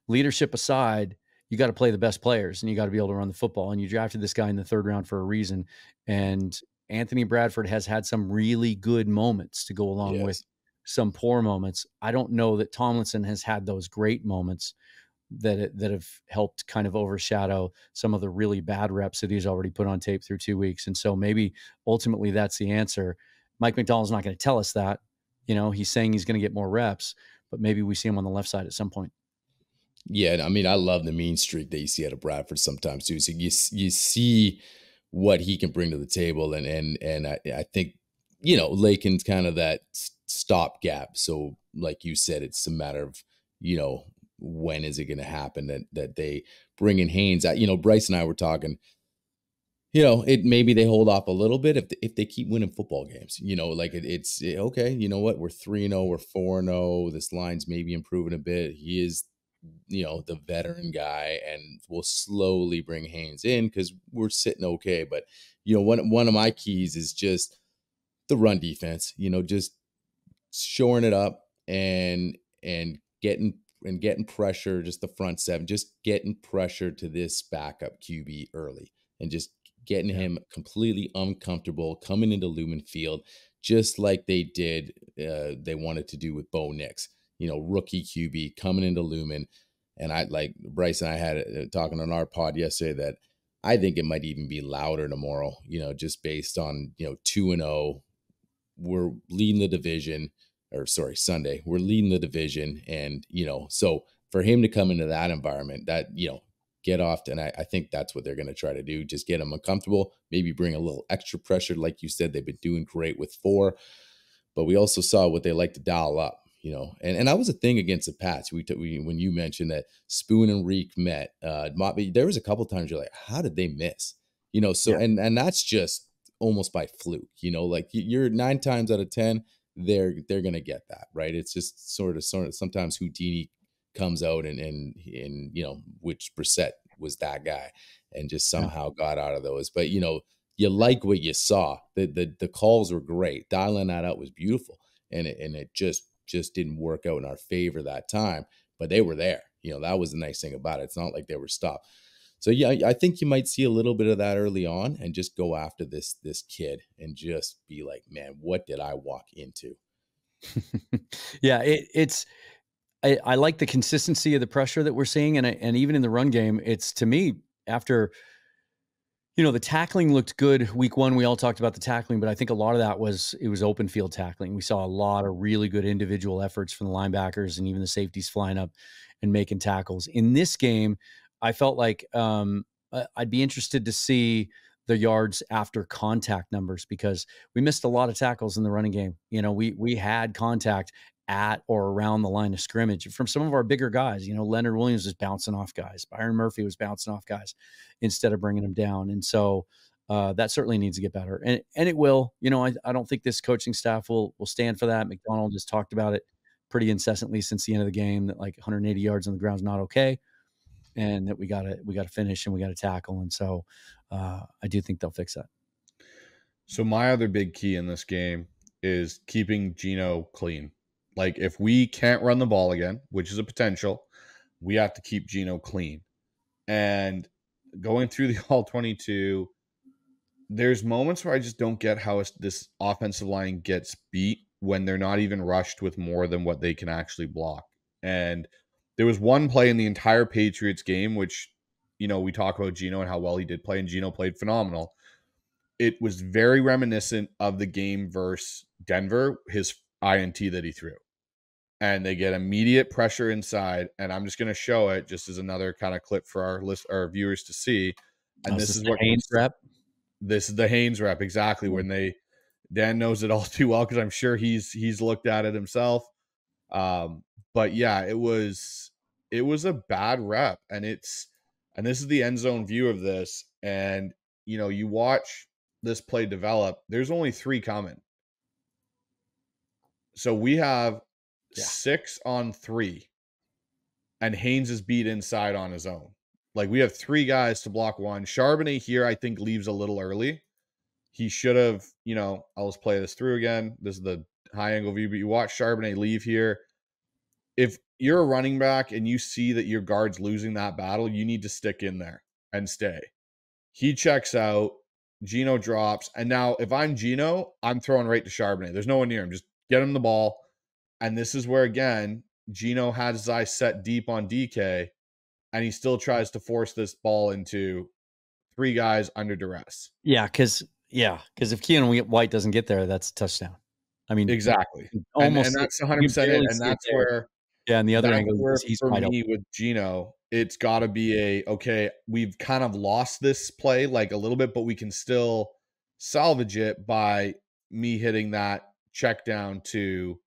Speaker 9: leadership aside, you got to play the best players and you got to be able to run the football. And you drafted this guy in the 3rd round for a reason. And Anthony Bradford has had some really good moments to go along with some poor moments. I don't know that Tomlinson has had those great moments that have helped kind of overshadow some of the really bad reps that he's already put on tape through 2 weeks. And so maybe ultimately that's the answer. Mike McDonald's not going to tell us that. He's saying he's going to get more reps, but maybe we see him on the left side at some point.
Speaker 1: Yeah, I mean, I love the mean streak that you see out of Bradford sometimes too. So you see what he can bring to the table, and I think Laken's kind of that stopgap. So like you said, it's a matter of when is it going to happen that they bring in Haynes. Bryce and I were talking. Maybe they hold off a little bit if they keep winning football games. It's okay. You know what? We're 3-0. We're 4-0. This line's maybe improving a bit. He is the veteran guy, and we'll slowly bring Haynes in because we're sitting okay. But one of my keys is just the run defense. Just shoring it up and getting pressure, just the front seven, just getting pressure to this backup QB early, and just getting him completely uncomfortable coming into Lumen Field, just like they did. They wanted to do with Bo Nix. Rookie QB coming into Lumen. And I, like Bryce and I had talking on our pod yesterday, that I think it might even be louder tomorrow, just based on, 2-0. We're leading the division, Sunday, we're leading the division. And, so for him to come into that environment, that, get off. And I think that's what they're going to try to do. Just get him uncomfortable, maybe bring a little extra pressure. Like you said, they've been doing great with 4, but we also saw what they like to dial up. And that was a thing against the Pats. When you mentioned that Spoon and Reek met, there was a couple times you're like, how did they miss? And that's just almost by fluke. Like you're 9 times out of 10, they're gonna get that right. It's just sort of sometimes Houdini comes out and which Brissett was that guy and just somehow got out of those. But you like what you saw. The calls were great. Dialing that out was beautiful, and it just didn't work out in our favor that time, but they were there. That was the nice thing about it. It's not like they were stopped. So yeah, I think you might see a little bit of that early on and just go after this kid and just be like, man, what did I walk into?
Speaker 9: Yeah, I like the consistency of the pressure that we're seeing. And even in the run game, it's, to me, after, the tackling looked good week 1. We all talked about the tackling, but I think a lot of that was open field tackling. We saw a lot of really good individual efforts from the linebackers and even the safeties flying up and making tackles. In this game, I felt like I'd be interested to see the yards after contact numbers, because we missed a lot of tackles in the running game. We had contact at or around the line of scrimmage from some of our bigger guys. Leonard Williams was bouncing off guys. Byron Murphy was bouncing off guys instead of bringing them down. And so that certainly needs to get better. And it will. I don't think this coaching staff will stand for that. McDonald has talked about it pretty incessantly since the end of the game, that like 180 yards on the ground is not okay, and that we gotta finish and we gotta tackle. And so I do think they'll fix that.
Speaker 10: So my other big key in this game is keeping Geno clean. Like if we can't run the ball again, which is a potential, we have to keep Geno clean. And going through the all 22, there's moments where I just don't get how this offensive line gets beat when they're not even rushed with more than what they can actually block. And there was one play in the entire Patriots game, which, you know, we talk about Geno and how well he did play, and Geno played phenomenal. It was very reminiscent of the game versus Denver, his INT that he threw. And they get immediate pressure inside. And I'm just going to show it just as another kind of clip for our viewers to see. And this is what
Speaker 9: Haynes rep.
Speaker 10: This is the Haynes rep, exactly. When Dan knows it all too well, because I'm sure he's looked at it himself. But yeah, it was a bad rep, and this is the end zone view of this. And you know, you watch this play develop. There's only 3 coming, so we have 6 on 3, and Haynes is beat inside on his own. Like we have 3 guys to block one. Charbonnet here, I think, leaves a little early. He should have, you know, I'll just play this through again. This is the high angle view, but you watch Charbonnet leave here. If you're a running back and you see that your guard's losing that battle, you need to stick in there and stay. He checks out, Geno drops, and now if I'm Geno, I'm throwing right to Charbonnet. There's no one near him. Just get him the ball. And this is where, again, Geno has his eyes set deep on DK, and he still tries to force this ball into 3 guys under duress.
Speaker 9: Yeah, because if Keanu White doesn't get there, that's a touchdown. I mean,
Speaker 10: exactly.
Speaker 9: Almost,
Speaker 10: and that's 100% it. And that's where,
Speaker 9: and the other angle
Speaker 10: where
Speaker 9: he's
Speaker 10: for me with Geno, it's got to be okay, we've kind of lost this play like a little bit, but we can still salvage it by me hitting that check down to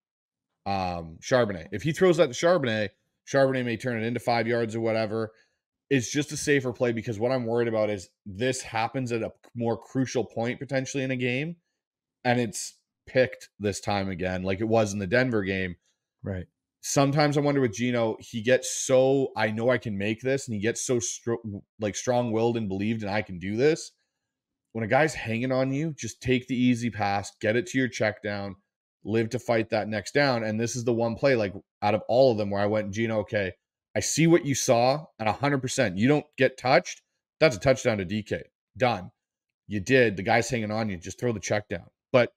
Speaker 10: Charbonnet. If he throws that to Charbonnet may turn it into 5 yards or whatever. It's just a safer play, because what I'm worried about is this happens at a more crucial point potentially in a game, and it's picked this time again, like it was in the Denver game.
Speaker 9: Right.
Speaker 10: Sometimes I wonder with Geno, he gets so, I know I can make this, and he gets so strong-willed and believed, and I can do this. When a guy's hanging on you, just take the easy pass, get it to your check down, live to fight that next down. And this is the one play, like out of all of them, where I went, Geno, okay, I see what you saw, and 100%. You don't get touched. That's a touchdown to DK. Done. You did. The guy's hanging on you. Just throw the check down. But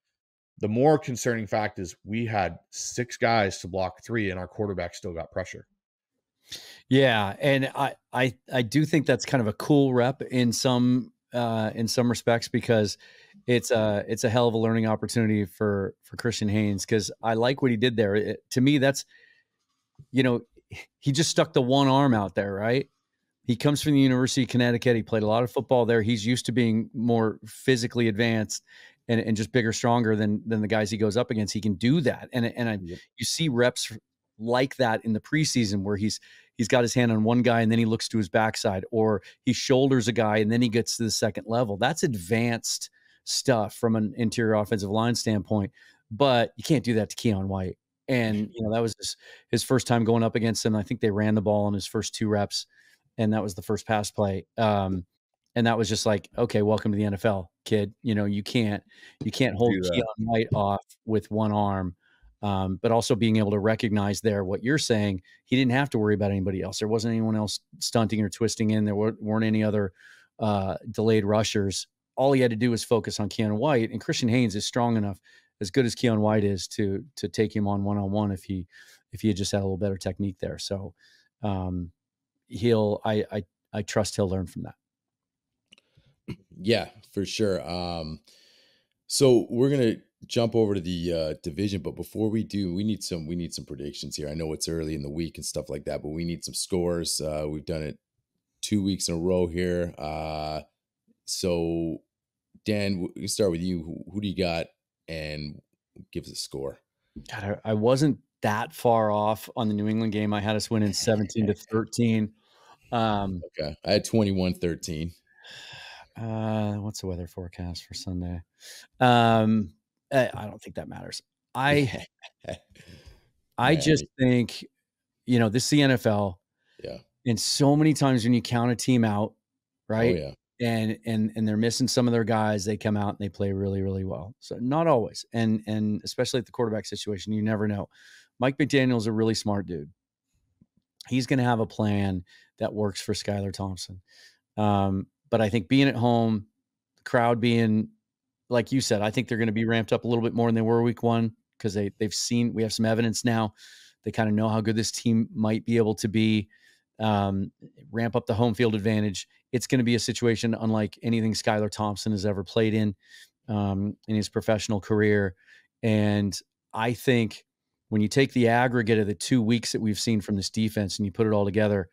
Speaker 10: the more concerning fact is we had 6 guys to block 3, and our quarterback still got pressure.
Speaker 9: Yeah, and I do think that's kind of a cool rep in some respects, because it's a hell of a learning opportunity for Christian Haynes, because I like what he did there. To me, that's, you know, he just stuck the one arm out there, right? He comes from the University of Connecticut. He played a lot of football there. He's used to being more physically advanced and just bigger, stronger than the guys he goes up against. He can do that. You see reps like that in the preseason, where he's got his hand on one guy and then he looks to his backside, or he shoulders a guy and then he gets to the second level. That's advanced stuff from an interior offensive line standpoint, but you can't do that to Keon White. And, you know, that was his first time going up against him. I think they ran the ball on his first 2 reps, and that was the first pass play. And that was just like, okay, welcome to the NFL, kid. You know, you can't hold Keon White off with one arm. But also being able to recognize there what you're saying, he didn't have to worry about anybody else. There wasn't anyone else stunting or twisting in. There weren't any other delayed rushers. All he had to do was focus on Keon White, and Christian Haynes is strong enough, as good as Keon White is, to take him on one-on-one if he had just had a little better technique there. So I trust he'll learn from that.
Speaker 1: Yeah, for sure. So we're gonna jump over to the division, but before we do, we need some predictions here. I know it's early in the week and stuff like that, but we need some scores. We've done it 2 weeks in a row here. So Dan, we can start with you. Who do you got, and give us a score?
Speaker 9: God, I wasn't that far off on the New England game. I had us winning 17-13.
Speaker 1: Okay, I had 21-13.
Speaker 9: What's the weather forecast for Sunday? I don't think that matters. I just think, you know, this is the NFL.
Speaker 1: Yeah.
Speaker 9: And so many times when you count a team out, right?
Speaker 1: Oh, yeah.
Speaker 9: and they're missing some of their guys. They come out and they play really, really well. So not always. And especially at the quarterback situation, you never know. Mike McDaniel's a really smart dude. He's going to have a plan that works for Skylar Thompson. But I think being at home, the crowd being, like you said, I think they're going to be ramped up a little bit more than they were week one, because they've seen, we have some evidence now. They kind of know how good this team might be able to be, ramp up the home field advantage. It's going to be a situation unlike anything Skylar Thompson has ever played in his professional career. And I think when you take the aggregate of the 2 weeks that we've seen from this defense and you put it all together,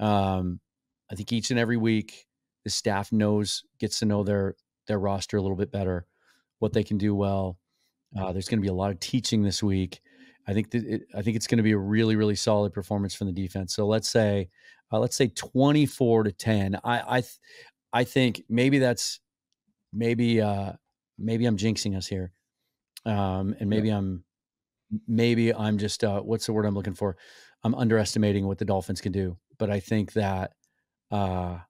Speaker 9: I think each and every week the staff gets to know their roster a little bit better, what they can do well. There's going to be a lot of teaching this week. I think it's going to be a really, really solid performance from the defense. So let's say 24-10. I think maybe I'm jinxing us here. And maybe I'm just, what's the word I'm looking for? I'm underestimating what the Dolphins can do. But I think that, I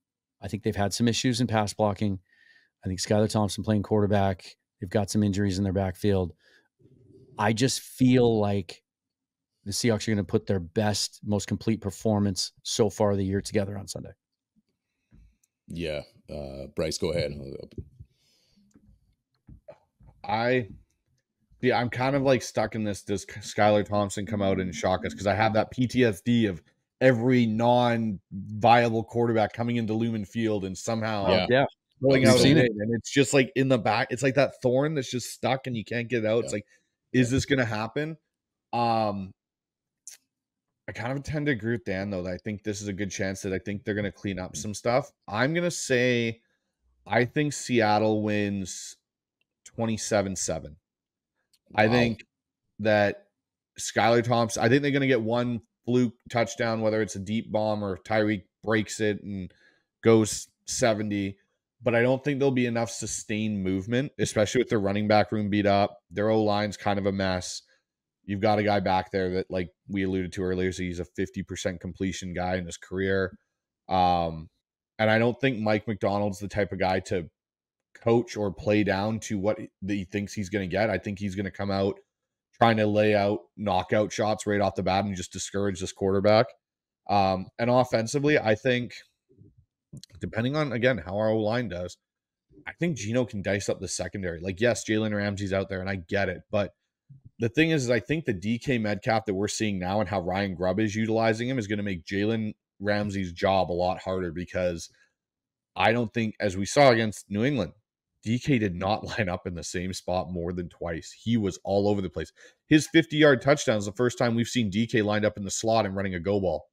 Speaker 9: think they've had some issues in pass blocking. I think Skylar Thompson playing quarterback, they've got some injuries in their backfield. I just feel like the Seahawks are going to put their best, most complete performance so far of the year together on Sunday.
Speaker 1: Yeah. Bryce, go ahead.
Speaker 10: I'm kind of like stuck in this. Does Skylar Thompson come out and shock us? Because I have that PTSD of every non-viable quarterback coming into Lumen Field and somehow going out and it's just like in the back. It's like that thorn that's just stuck and you can't get it out. It's like, is this going to happen? I kind of tend to agree with Dan, though, that I think this is a good chance that I think they're going to clean up some stuff. I'm going to say I think Seattle wins 27-7. Wow. I think that Skylar Thompson, I think they're going to get one fluke touchdown, whether it's a deep bomb or Tyreek breaks it and goes 70. But I don't think there'll be enough sustained movement, especially with their running back room beat up. Their O-line's kind of a mess. You've got a guy back there that, like we alluded to earlier, so he's a 50% completion guy in his career. And I don't think Mike McDonald's the type of guy to coach or play down to what he thinks he's going to get. I think he's going to come out trying to lay out knockout shots right off the bat and just discourage this quarterback. And offensively, I think, depending on, again, how our O-line does, I think Geno can dice up the secondary. Like, yes, Jalen Ramsey's out there, and I get it. But the thing is I think the DK Metcalf that we're seeing now and how Ryan Grubb is utilizing him is going to make Jalen Ramsey's job a lot harder, because I don't think, as we saw against New England, DK did not line up in the same spot more than twice. He was all over the place. His 50-yard touchdown is the first time we've seen DK lined up in the slot and running a go ball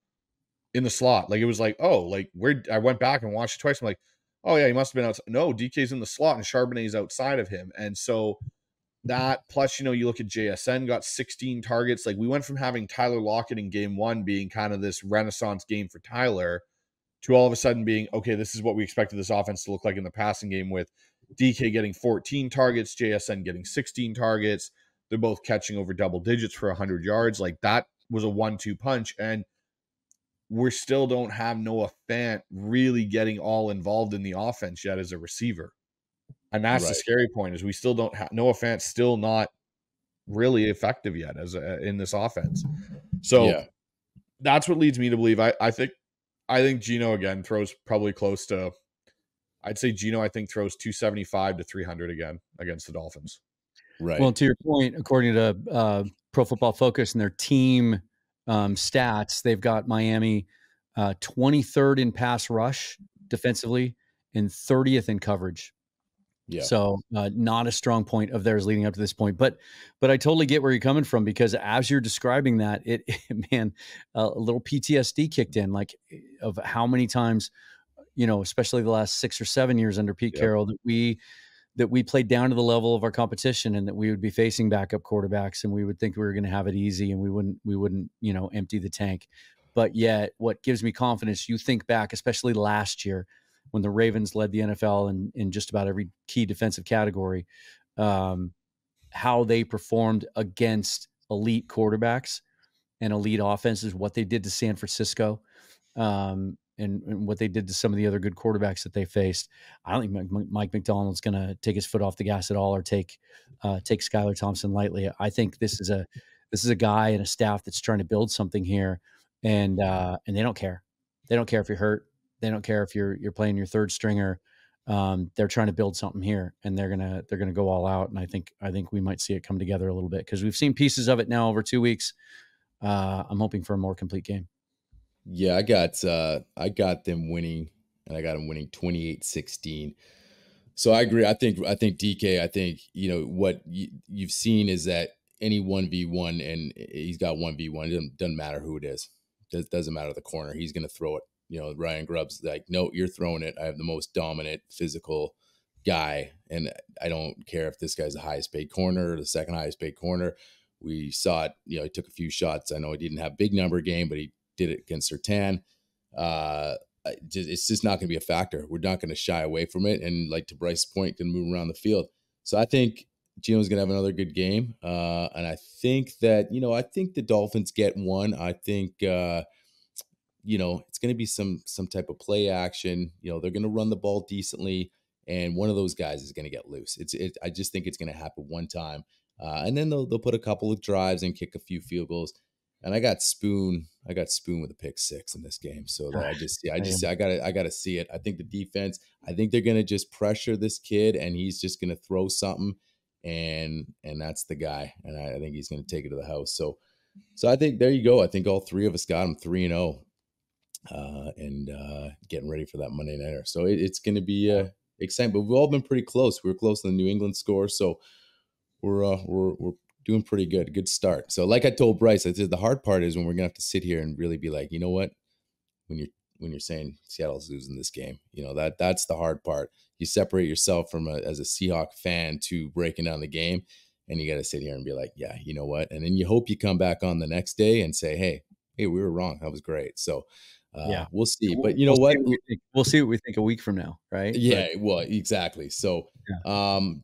Speaker 10: in the slot. Like, it was like, oh, like, where I went back and watched it twice. I'm like, oh yeah, he must have been outside. No, DK's in the slot and Charbonnet's outside of him. And so that, plus, you look at JSN, got 16 targets. Like, we went from having Tyler Lockett in game one being kind of this renaissance game for Tyler to all of a sudden being, okay, this is what we expected this offense to look like in the passing game, with DK getting 14 targets, JSN getting 16 targets. They're both catching over double digits for 100 yards. Like, that was a 1-2 punch. And we still don't have Noah Fant really getting all involved in the offense yet as a receiver. And that's the scary point, is we still don't have Noah Fant, still not really effective yet in this offense. So that's what leads me to believe. I think Geno again throws probably close to, I'd say Geno, I think, throws 275 to 300 again against the Dolphins.
Speaker 1: Right.
Speaker 9: Well, to your point, according to Pro Football Focus and their team stats, they've got Miami 23rd in pass rush defensively and 30th in coverage. Yeah. So not a strong point of theirs leading up to this point, but I totally get where you're coming from, because as you're describing that, man, a little PTSD kicked in, like, of how many times, especially the last 6 or 7 years under Pete Carroll, that we played down to the level of our competition, and that we would be facing backup quarterbacks, and we would think we were going to have it easy, and we wouldn't empty the tank. But yet, what gives me confidence, you think back, especially last year, when the Ravens led the NFL in just about every key defensive category, how they performed against elite quarterbacks and elite offenses, what they did to San Francisco. and what they did to some of the other good quarterbacks that they faced, I don't think Mike McDonald's going to take his foot off the gas at all or take Skylar Thompson lightly. I think this is a guy and a staff that's trying to build something here, and they don't care. They don't care if you're hurt. They don't care if you're playing your third stringer. They're trying to build something here, and they're gonna go all out. And I think we might see it come together a little bit because we've seen pieces of it now over 2 weeks. I'm hoping for a more complete game.
Speaker 1: Yeah, I got them winning, and I got them winning 28-16. So I agree. I think DK. I think what you've seen is that any 1v1, and he's got 1v1. It doesn't matter who it is. Doesn't matter the corner. He's going to throw it. Ryan Grubb's like, no, you're throwing it. I have the most dominant physical guy, and I don't care if this guy's the highest paid corner or the second highest paid corner. We saw it. He took a few shots. I know he didn't have a big number game, but he did it against Sertan. It's just not going to be a factor. We're not going to shy away from it. And like to Bryce's point, going to move around the field. So I think Gino's going to have another good game. And I think that, I think the Dolphins get one. I think, it's going to be some type of play action. They're going to run the ball decently, and one of those guys is going to get loose. I just think it's going to happen one time. And then they'll put a couple of drives and kick a few field goals. And I got Spoon with a pick 6 in this game. So that I got to see it. I think the defense, I think they're going to just pressure this kid, and he's just going to throw something, and that's the guy. And I think he's going to take it to the house. So I think there you go. I think all three of us got him 3-0, and getting ready for that Monday nighter. So it's going to be exciting. But we've all been pretty close. We were close to the New England score, so we're doing pretty good. Good start. So like I told Bryce, I said the hard part is when we're gonna have to sit here and really be like, you know what, when you're saying Seattle's losing this game, that's the hard part. You separate yourself from as a Seahawk fan to breaking down the game, and you got to sit here and be like, yeah, you know what, and then you hope you come back on the next day and say, hey, we were wrong. That was great. So we'll see. But you know what?
Speaker 9: We'll see what we think a week from now, right?
Speaker 1: Yeah, well, exactly. So Dan,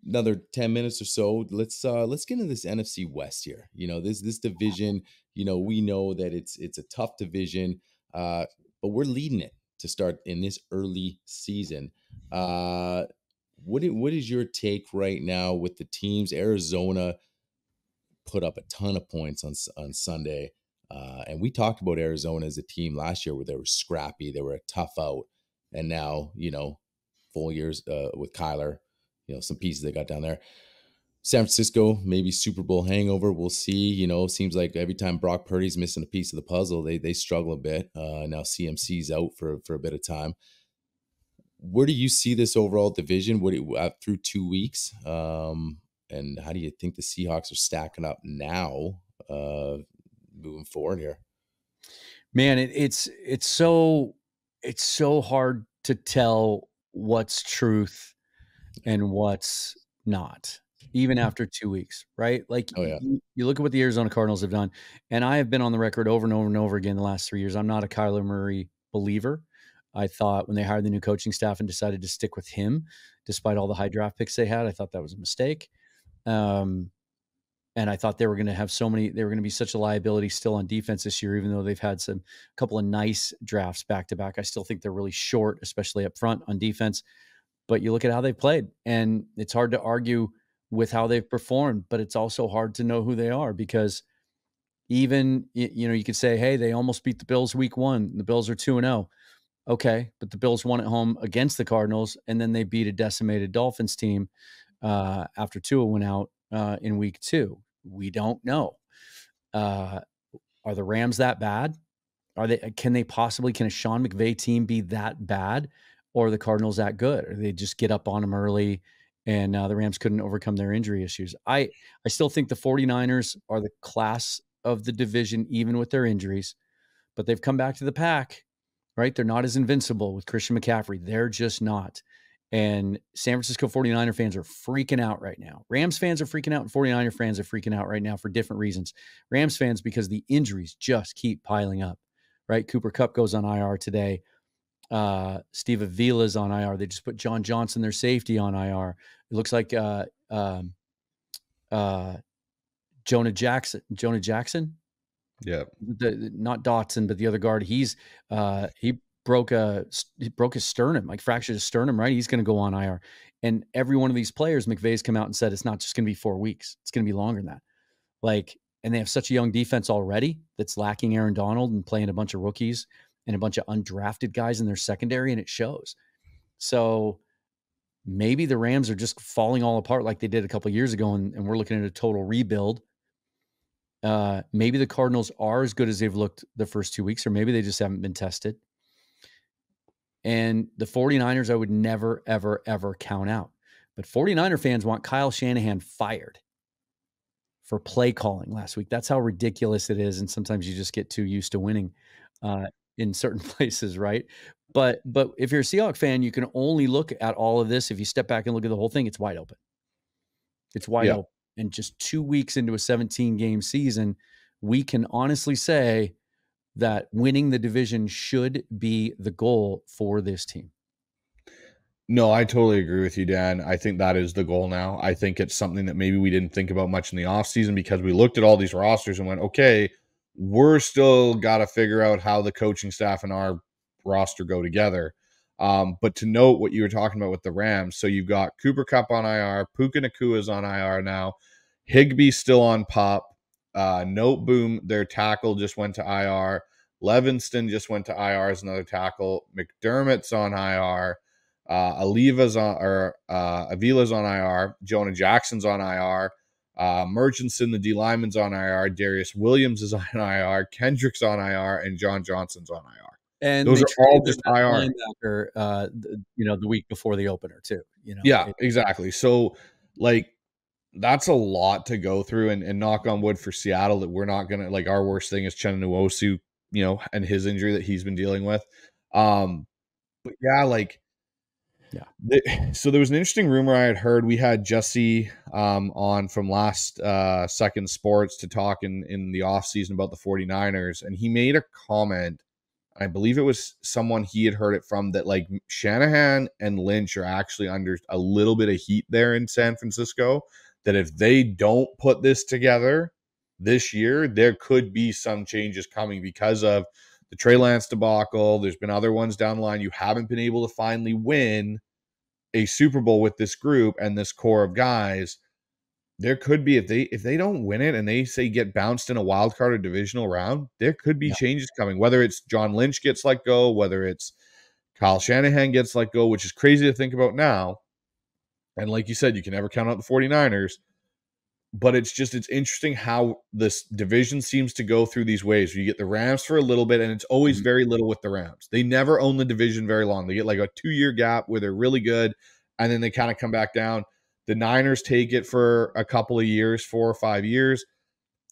Speaker 1: another 10 minutes or so. Let's get into this NFC West here. This division, we know that it's a tough division, but we're leading it to start in this early season. What is your take right now with the teams? Arizona put up a ton of points on Sunday. And we talked about Arizona as a team last year where they were scrappy. They were a tough out. And now, full years with Kyler, some pieces they got down there. San Francisco, maybe Super Bowl hangover. We'll see. Seems like every time Brock Purdy's missing a piece of the puzzle, they struggle a bit. Now CMC's out for a bit of time. Where do you see this overall division? Through 2 weeks? And how do you think the Seahawks are stacking up now, moving forward here?
Speaker 9: Man, it's so hard to tell what's truth and what's not, even after 2 weeks, right? Like, you look at what the Arizona Cardinals have done, and I have been on the record over and over and over again the last 3 years. I'm not a Kyler Murray believer. I thought when they hired the new coaching staff and decided to stick with him, despite all the high draft picks they had, I thought that was a mistake. And I thought they were going to be such a liability still on defense this year, even though they've had a couple of nice drafts back to back. I still think they're really short, especially up front on defense. But you look at how they've played, and it's hard to argue with how they've performed, but it's also hard to know who they are because even, you could say, hey, they almost beat the Bills week 1. The Bills are 2-0. Okay, but the Bills won at home against the Cardinals, and then they beat a decimated Dolphins team after Tua went out in week 2. We don't know. Are the Rams that bad? Can a Sean McVay team be that bad? Or are the Cardinals that good? Or they just get up on them early and the Rams couldn't overcome their injury issues? I still think the 49ers are the class of the division, even with their injuries, but they've come back to the pack, right? They're not as invincible with Christian McCaffrey. They're just not. And San Francisco 49er fans are freaking out right now. Rams fans are freaking out, and 49er fans are freaking out right now for different reasons. Rams fans, because the injuries just keep piling up, right? Cooper Kupp goes on IR today. Steve Avila's on IR. They just put John Johnson, their safety, on IR. It looks like Jonah Jackson.
Speaker 10: Yeah.
Speaker 9: Not Dotson, but the other guard. He broke his sternum, like fractured his sternum, right? He's going to go on IR. And every one of these players, McVay's come out and said, it's not just going to be 4 weeks. It's going to be longer than that. Like, and they have such a young defense already that's lacking Aaron Donald and playing a bunch of rookies and a bunch of undrafted guys in their secondary, and it shows. So maybe the Rams are just falling all apart like they did a couple of years ago, and we're looking at a total rebuild. Maybe the Cardinals are as good as they've looked the first 2 weeks, or maybe they just haven't been tested. And the 49ers, I would never, ever, ever count out. But 49er fans want Kyle Shanahan fired for play calling last week. That's how ridiculous it is. And sometimes you just get too used to winning in certain places, right? But if you're a Seahawks fan, you can only look at all of this. If you step back and look at the whole thing, it's wide open. It's wide open. And just 2 weeks into a 17-game season, we can honestly say that winning the division should be the goal for this team.
Speaker 10: No, I totally agree with you, Dan. I think that is the goal now. I think it's something that maybe we didn't think about much in the offseason because we looked at all these rosters and went, okay, we're still got to figure out how the coaching staff and our roster go together. But to note what you were talking about with the Rams, so you've got Cooper Kupp on IR, Puka Nakua's on IR now, Higbee's still on PUP, Note Boom, their tackle just went to IR, Levinston just went to IR as another tackle, McDermott's on IR, Avila's on IR, Jonah Jackson's on IR, Murchison, the D lineman's on IR, Darius Williams is on IR, Kendrick's on IR, and John Johnson's on IR.
Speaker 9: And
Speaker 10: those are all just IR.
Speaker 9: Linebacker, the week before the opener too.
Speaker 10: Exactly. So like that's a lot to go through, and knock on wood for Seattle that we're not gonna like our worst thing is Uchenna Nwosu, and his injury that he's been dealing with. But so there was an interesting rumor I had heard. We had Jesse on from Last Second Sports to talk in the offseason about the 49ers, and he made a comment. I believe it was someone he had heard it from that like Shanahan and Lynch are actually under a little bit of heat there in San Francisco, that if they don't put this together this year, there could be some changes coming because of the Trey Lance debacle. There's been other ones down the line. You haven't been able to finally win a Super Bowl with this group and this core of guys. There could be, if they don't win it and they say get bounced in a wild card or divisional round, there could be changes coming, whether it's John Lynch gets let go, whether it's Kyle Shanahan gets let go, which is crazy to think about now. And like you said, you can never count out the 49ers, but it's interesting how this division seems to go through these waves. You get the Rams for a little bit, and it's always very little with the Rams. They never own the division very long. They get like a 2-year gap where they're really good, and then they kind of come back down. The Niners take it for a couple of years, 4 or 5 years.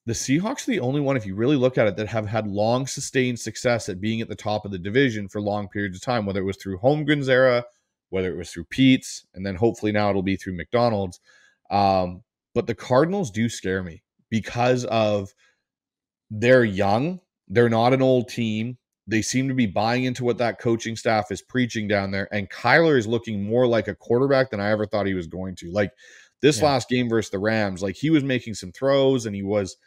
Speaker 10: The Seahawks are the only one, if you really look at it, that have had long sustained success at being at the top of the division for long periods of time, whether it was through Holmgren's era, whether it was through Pete's, and then hopefully now it'll be through McDonald's. But the Cardinals do scare me because of they're young. They're not an old team. They seem to be buying into what that coaching staff is preaching down there. And Kyler is looking more like a quarterback than I ever thought he was going to. Like this last game versus the Rams, like he was making some throws and he was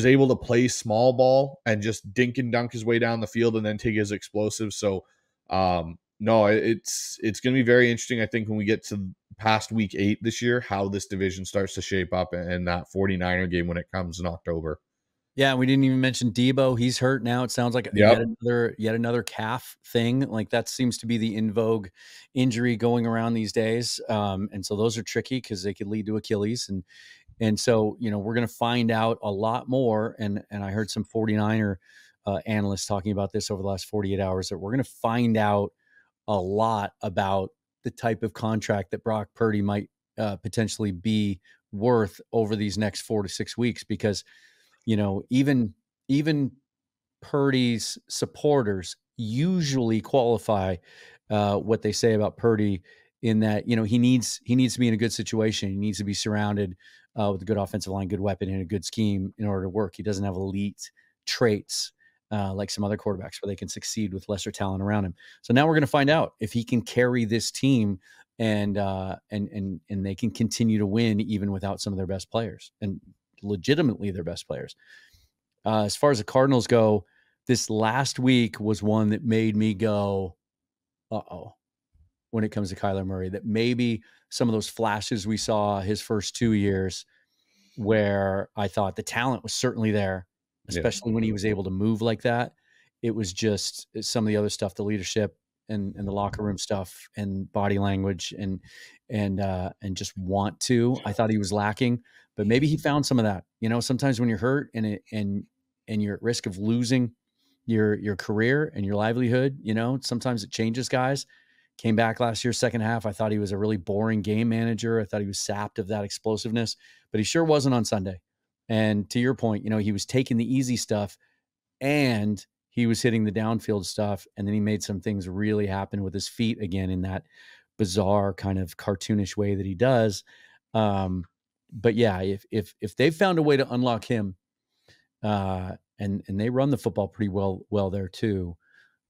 Speaker 10: able to play small ball and just dink and dunk his way down the field and then take his explosives. So no, it's going to be very interesting. I think when we get to past week 8 this year, how this division starts to shape up and that 49er game when it comes in October.
Speaker 9: Yeah, we didn't even mention Debo. He's hurt now. It sounds like yet another calf thing. Like that seems to be the in vogue injury going around these days. And so those are tricky because they could lead to Achilles. And so, we're going to find out a lot more. And I heard some 49er analysts talking about this over the last 48 hours, that we're going to find out a lot about the type of contract that Brock Purdy might potentially be worth over these next 4 to 6 weeks, because even Purdy's supporters usually qualify what they say about Purdy in that, he needs to be in a good situation. He needs to be surrounded with a good offensive line, good weapon, and a good scheme in order to work. He doesn't have elite traits like some other quarterbacks where they can succeed with lesser talent around him. So now we're going to find out if he can carry this team and they can continue to win even without some of their best players, and legitimately their best players. As far as the Cardinals go, this last week was one that made me go, uh-oh, when it comes to Kyler Murray, that maybe some of those flashes we saw his first 2 years where I thought the talent was certainly there, especially when he was able to move like that. It was just some of the other stuff, the leadership and the locker room stuff and body language and just want to. I thought he was lacking, but maybe he found some of that. You know, sometimes when you're hurt and you're at risk of losing your career and your livelihood, you know, sometimes it changes guys. Came back last year, second half. I thought he was a really boring game manager. I thought he was sapped of that explosiveness, but he sure wasn't on Sunday. And to your point, you know, he was taking the easy stuff and he was hitting the downfield stuff. And then he made some things really happen with his feet again in that bizarre kind of cartoonish way that he does. But yeah, if they've found a way to unlock him, and they run the football pretty well there too,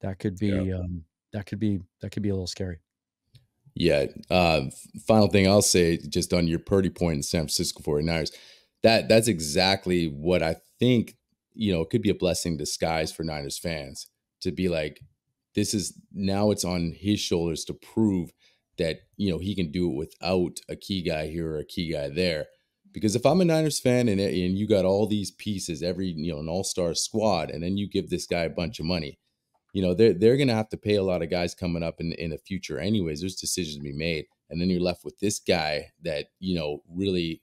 Speaker 9: that could be that could be a little scary.
Speaker 1: Yeah. Final thing I'll say, just on your Purdy point in San Francisco 49ers, that's exactly what I think, you know, it could be a blessing in disguise for Niners fans to be like, now it's on his shoulders to prove that, you know, he can do it without a key guy here or a key guy there. Because if I'm a Niners fan and you got all these pieces, an all-star squad, and then you give this guy a bunch of money, you know, they're going to have to pay a lot of guys coming up in the future anyways. There's decisions to be made. And then you're left with this guy that, you know, really,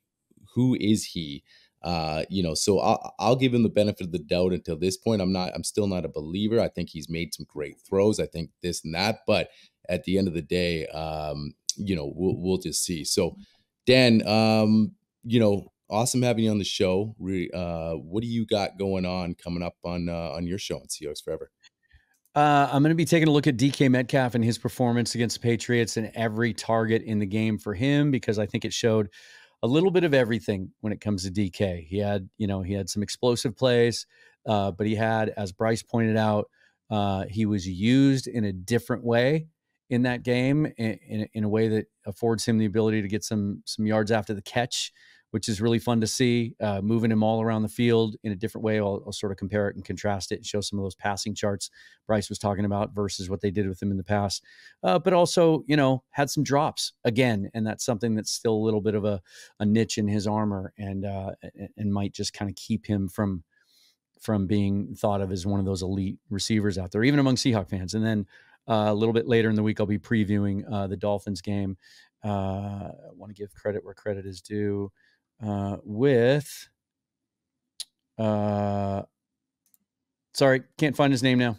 Speaker 1: who is he? So I'll give him the benefit of the doubt until this point. I'm still not a believer. I think he's made some great throws. I think this and that, but at the end of the day, we'll just see. So Dan, awesome having you on the show. What do you got going on coming up on your show on Seahawks Forever?
Speaker 9: I'm going to be taking a look at DK Metcalf and his performance against the Patriots and every target in the game for him, because I think it showed a little bit of everything when it comes to DK. He had some explosive plays, but he had, as Bryce pointed out, he was used in a different way in that game, in a way that affords him the ability to get some yards after the catch, which is really fun to see, moving him all around the field in a different way. I'll sort of compare it and contrast it and show some of those passing charts Bryce was talking about versus what they did with him in the past. But also, you know, had some drops again, and that's something that's still a little bit of a niche in his armor and might just kind of keep him from being thought of as one of those elite receivers out there, even among Seahawks fans. And then a little bit later in the week, I'll be previewing the Dolphins game. I want to give credit where credit is due. Sorry, can't find his name now.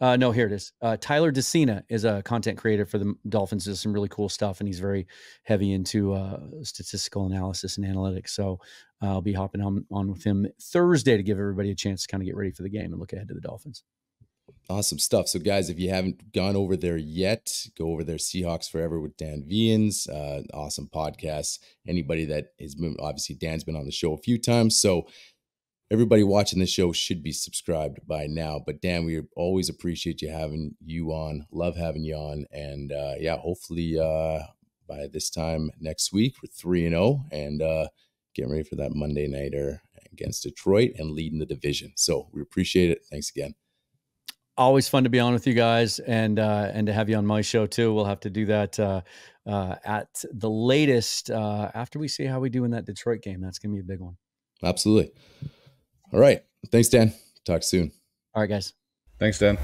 Speaker 9: No, here it is. Tyler DeCina is a content creator for the Dolphins. Does some really cool stuff, and he's very heavy into statistical analysis and analytics. So I'll be hopping on with him Thursday to give everybody a chance to kind of get ready for the game and look ahead to the Dolphins.
Speaker 1: Awesome stuff. So guys, if you haven't gone over there yet, go over there. Seahawks Forever with Dan Viens. Awesome podcast. Anybody that has been, obviously Dan's been on the show a few times, so everybody watching the show should be subscribed by now. But Dan, we always appreciate having you on. Love having you on. And hopefully by this time next week, we're 3-0 and getting ready for that Monday nighter against Detroit and leading the division. So we appreciate it. Thanks again.
Speaker 9: Always fun to be on with you guys and to have you on my show too. We'll have to do that at the latest after we see how we do in that Detroit game. That's going to be a big one.
Speaker 1: Absolutely. All right. Thanks, Dan. Talk soon.
Speaker 9: All right, guys.
Speaker 10: Thanks, Dan.